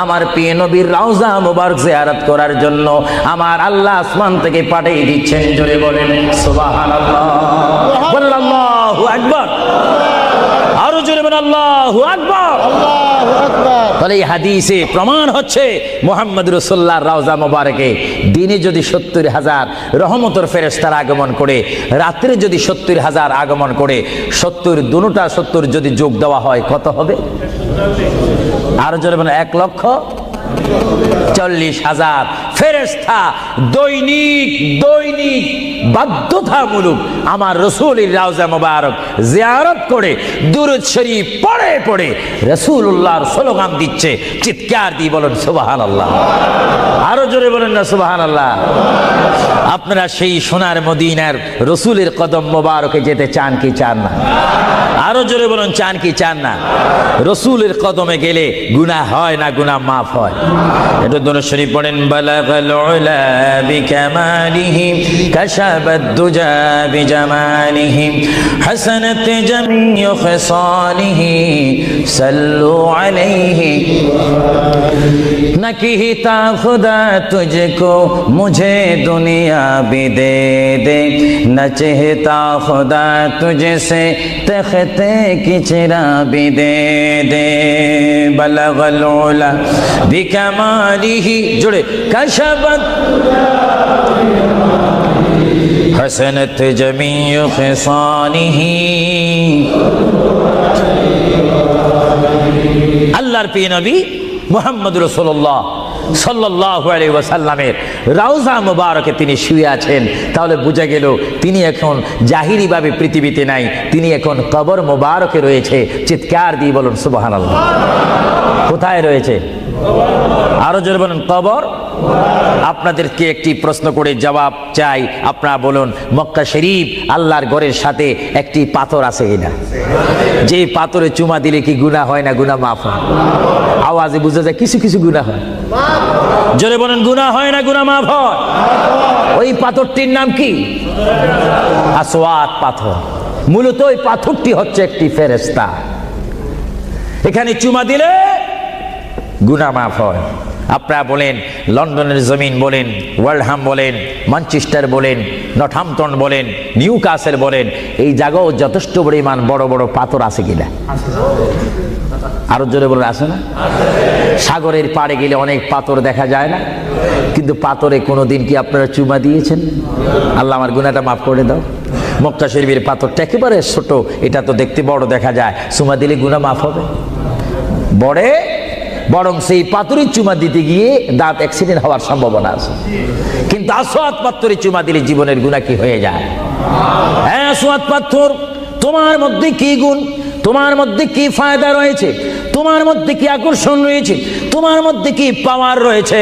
আমার প্রিয় নবীর রওজা মুবারক জিয়ারত করার জন্য আমার আল্লাহ আসমান থেকে পাঠিয়ে দিচ্ছেন। জোরে বলেন সুবহানাল্লাহ, বলেন আল্লাহু আকবার, আরো জোরে বলেন আল্লাহু আকবার, আল্লাহু আকবার। তাহলে এই হাদিসে প্রমাণ হচ্ছে মুহাম্মদ রাসূলুল্লাহর রওজা মুবারকে দিনে যদি 70,000 রহমতের ফেরেশতার আগমন করে, রাত্রে যদি 70,000 আগমন করে, 70 দুটোটা 70 যদি যোগ দেওয়া হয় কত হবে? আরো জোরে বলেন 1,40,000 ফেরেশতা দৈনিক দৈনিক বাধ্যতামূলক আমার রাসূলের রওজা মুবারক জিয়ারত করে দুরূদ শরীফ পড়ে পড়ে রাসূলুল্লাহর স্লোগান দিচ্ছে। চিৎকার দিয়ে বলেন সুবহানাল্লাহ, আরো জোরে বলেন না সুবহানাল্লাহ। আপনারা সেই সোনার মদিনার রাসূলের কদম মুবারকে যেতে চান কি চান না? আরো জোরে বলেন চান কি চান না? রাসূলের কদমে গেলে গুনাহ হয় না, গুনাহ মাফ হয়। এটা দরুদ শরীফ পড়েন, বালাগাল উলা বিকামালিহি কাশাবাদ দুজা বিজামালিহি হাসানাত জামিউ খিসালিহি সাল্লু আলাইহি নাকিহিতা খুদা তুঝকো মুঝে দুনিয়া भी दे दे न चाहता खुदा तुझसे तख्ते की चिरा भी दे दे बलगल उला बिकमालिही जुड़े कशबत हसनत जमीउ खिसालिही। अल्लाहर प्रिय नबी মুহাম্মদ রাসূলুল্লাহ সাল্লাল্লাহু আলাইহি ওয়াসাল্লামের রওজা মুবারকে তিনি শুয়ে আছেন। তাহলে বোঝা গেল তিনি এখন জাহিরি ভাবে পৃথিবীতে নাই, তিনি এখন কবর মুবারকে রয়েছে। চিৎকার দিয়ে বলুন সুবহানাল্লাহ। কোথায় রয়েছে? আরো জোরে বলেন কবর। আপনাদেরকে একটি প্রশ্ন করে জবাব চাই, আপনারা বলুন মক্কা শরীফ আল্লাহর ঘরের সাথে একটি পাথর আছে কিনা? যে পাথরে চুমা দিলে কি গুনাহ হয় না গুনাহ মাফ হয়? আওয়াজে বোঝা যায় কিছু কিছু গুনাহ হয়। জোরে বলেন গুনাহ হয় না গুনাহ মাফ হয়? ওই পাথরটির নাম কি? আসওয়াদ পাথর। মূলত ওই পাথরটি হচ্ছে একটি ফেরেশতা। এখানে চুমা দিলে গুনাহ মাফ হয়। আপনারা বলেন লন্ডনের জমিন বলেন, ওয়ার্ল্ডহাম বলেন, ম্যানচেস্টার বলেন, নর্থহ্যাম্পটন বলেন, নিউ কাসেল বলেন, এই জায়গাও যথেষ্ট পরিমাণ বড় বড় পাথর আছে কিনা? আরো জোরে বলে আছে না? সাগরের পাড়ে গেলে অনেক পাথর দেখা যায় না? কিন্তু পাথরে কোনোদিন কি আপনারা চুমা দিয়েছেন? আল্লাহ আমার গুনাহটা মাফ করে দাও। মক্কা শরীফের পাথরটা একেবারে ছোট, এটা তো দেখতে বড় দেখা যায়, চুমা দিলে গুনাহ মাফ হবে? বরং সেই পাথরের চুমা দিতে গিয়ে দাঁত অ্যাক্সিডেন্ট হওয়ার সম্ভাবনা আছে। কিন্তু আসওয়াদ পাথরে চুমা দিলে জীবনের গুনাহ কি হয়ে যায়? হ্যাঁ, আসওয়াদ পাথর, তোমার মধ্যে কি গুণ, তোমার মধ্যে কি ফায়দা রয়েছে, তোমার মধ্যে কি আকর্ষণ রয়েছে, তোমার মধ্যে কি পাওয়ার রয়েছে,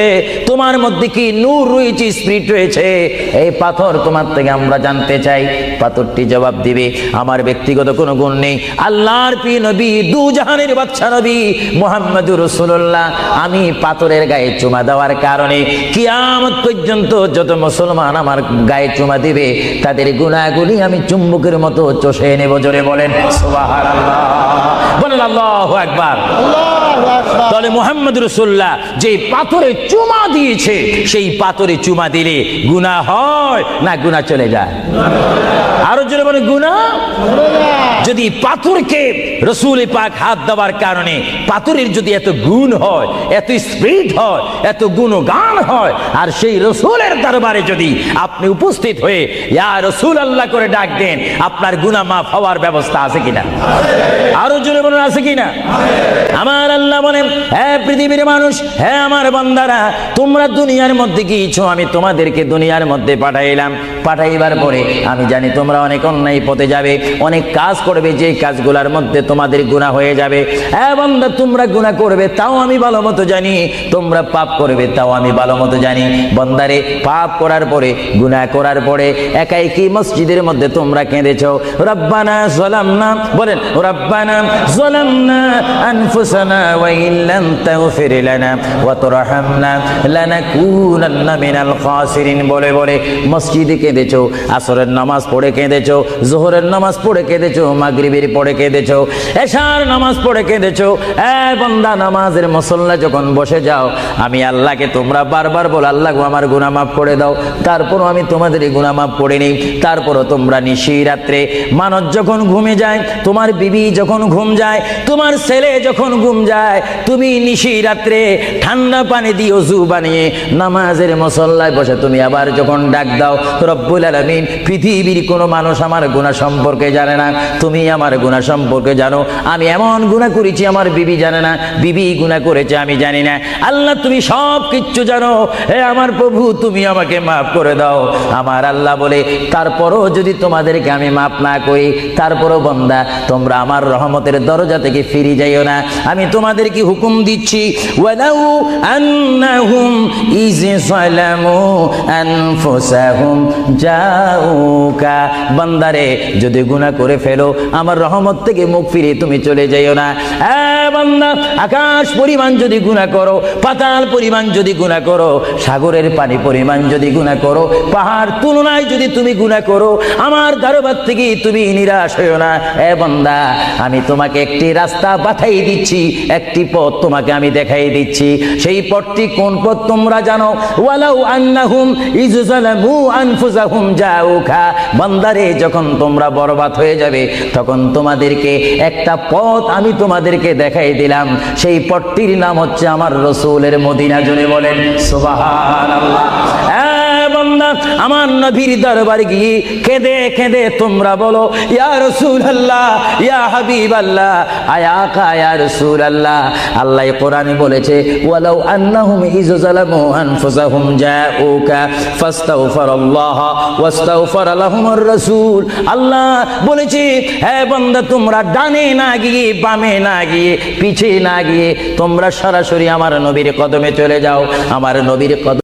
তোমার মধ্যে কি নূর রয়েছে, স্পিরিট রয়েছে, এই পাথর তোমার থেকে আমরা জানতে চাই। পাথরটি জবাব দিবে আমার ব্যক্তিগত কোনো গুণ নেই, আল্লাহর প্রিয় নবী, দু জাহানের বাদশা নবী মুহাম্মদুর রাসূলুল্লাহ, আমি পাথরের গায়ে চুমা দেওয়ার কারণে কিয়ামত পর্যন্ত যত মুসলমান আমার গায়ে চুমা দিবে তাদের গুনাহগুলি আমি চুম্বকের মতো চষে নেব। জোরে বলেন সুবহানাল্লাহ, বলেন আল্লাহু আকবার। তাহলে মুহাম্মদ রাসূলুল্লাহ যে পাথরে চুমা দিয়েছে, সেই পাথরে চুমা দিলে গুনাহ হয় না গুনাহ চলে যায়? আরো জোরে বলেন গুনাহ। যদি পাথরকে রাসূল পাক হাত দেওয়ার কারণে পাথরের যদি এত গুণ হয়, এত স্পিরিট হয়, এত গুণগান হয়, আর সেই রাসূলের দরবারে যদি আপনি উপস্থিত হয়ে ইয়া রাসূলুল্লাহ করে ডাক দেন, আপনার গুনাহ মাফ হওয়ার ব্যবস্থা আছে কিনা? আরো জোরে বলেন আছে কিনা? আমার আল্লাহ বলেন, হ্যাঁ পৃথিবীর মানুষ, হ্যাঁ আমার বান্দারা, তোমরা দুনিয়ার মধ্যে গিয়েছো, আমি তোমাদেরকে দুনিয়ার মধ্যে পাঠাইলাম। পাঠাইবার পরে আমি জানি তোমরা অনেক অন্যায় পথে যাবে, অনেক কাজ করবে, যে কাজগুলোর মধ্যে তোমাদের গুনাহ হয়ে যাবে। হ্যাঁ বান্দা, তোমরা গুনাহ করবে তাও আমি ভালো মতো জানি, তোমরা পাপ করবে তাও আমি ভালো মতো জানি। বান্দারে, পাপ করার পরে, গুনাহ করার পরে একাই কি মসজিদের মধ্যে তোমরা কেঁদেছো, রব্বানা যালামনা, বলেন রব্বানা যালামনা আনফুসানা ওয়া ইল্লাম তাগফির লানা ওয়া তুরহামনা লানাকুনান্না মিনাল খাসিরিন বলে বলে মসজিদে কেঁদেছো, আসরের নামাজ পড়ে কেঁদেছো, যোহরের নামাজ পড়ে কেঁদেছো, মাগরিবের পড়ে কেঁদেছো, এশার নামাজ পড়ে কেঁদেছো। এ বান্দা, নামাজের মুসল্লা যখন বসে যাও, আমি আল্লাহকে তোমরা বারবার বল, আল্লাহ গো আমার গুনাহ মাফ করে দাও। তারপরও আমি তোমাদের গুনাহ মাফ করে নিই। তারপরও তোমরা নিশি রাত্রে, মানুষ যখন ঘুমে যায়, তোমার বিবি যখন ঘুম যায়, তোমার ছেলে যখন ঘুম যায়, তুমি নিশি রাত্রে ঠান্ডা পানি দিয়ে ওযু বানিয়ে নামাজের মুসল্লায় বসে তুমি আবার যখন ডাক দাও, রব্বুল আলামিন, পৃথিবীর কোনো মানুষ আমার গুনাহ সম্পর্কে জানে না, তুমি আমার গুনাহ সম্পর্কে জানো। আমি এমন গুনাহ করেছি আমার বিবি জানে না, বিবি গুনাহ করেছে আমি জানি না। আল্লাহ তুমি সব কিচ্ছু জানো, হে আমার প্রভু তুমি আমাকে মাফ করে দাও। আমার আল্লাহ বলে, তারপরও যদি তোমাদেরকে আমি মাফ না করি, তারপরও বান্দা তোমরা আমার রহমতের দরজা থেকে ফিরে যাইও না। আমি তোমাদেরকে হুকুম দিচ্ছি, ওয়ালাউ আন্নাহুম ইয যালামু আনফুসাহুম জাউকা, বান্দারে যদি গুনাহ করে ফেলো, আমার রহমত থেকে মুখ ফিরে তুমি চলে যাইও না। বান্দা, আকাশ পরিমাণ যদি গুনাহ করো, পাতাল পরিমাণ যদি গুনাহ করো, সাগরের পানি পরিমাণ যদি গুনাহ করো, পাহাড় তুলনায় যদি তুমি গুনাহ করো, আমার দরবার থেকে তুমি নিরাশ হইও না। বান্দা, আমি তোমাকে একটি রাস্তা বাতাই দিচ্ছি, একটি পথ তোমাকে আমি দেখাই দিচ্ছি। সেই পথটি কোন পথ তোমরা জানো? ওয়ালাউ আন্নাহুম ইয যালামু আনফুসাহুম জাউকা, বান্দারে যখন তোমরা বরবাদ হয়ে যাবে, তখন তোমাদেরকে একটা পথ আমি তোমাদেরকে দেখাই দিলাম। সেই পথটির নাম হচ্ছে আমার রাসূলের মদিনা। জোরে বলেন সুবহানাল্লাহ। বান্দা আমার নবীর দরবারে গিয়ে কেঁদে কেঁদে তোমরা বলো ইয়া রাসূলুল্লাহ, ইয়া হাবিবাল্লাহ, আয়া আকা ইয়া রাসূলুল্লাহ। আল্লাহ কোরআনে বলেছে ওয়ালাউ আন্নাহুম ইয যালামু আনফুসাহুম জাউকা ফাস্তাগফিরুল্লাহ ওয়াস্তাগফার লাহুমুর রাসূল। আল্লাহ বলেছে হে বান্দা তোমরা ডানে না গিয়ে বামে না গিয়ে পিছে না গিয়ে তোমরা সরাসরি আমার নবীর কদমে চলে যাও, আমার নবীর কদমে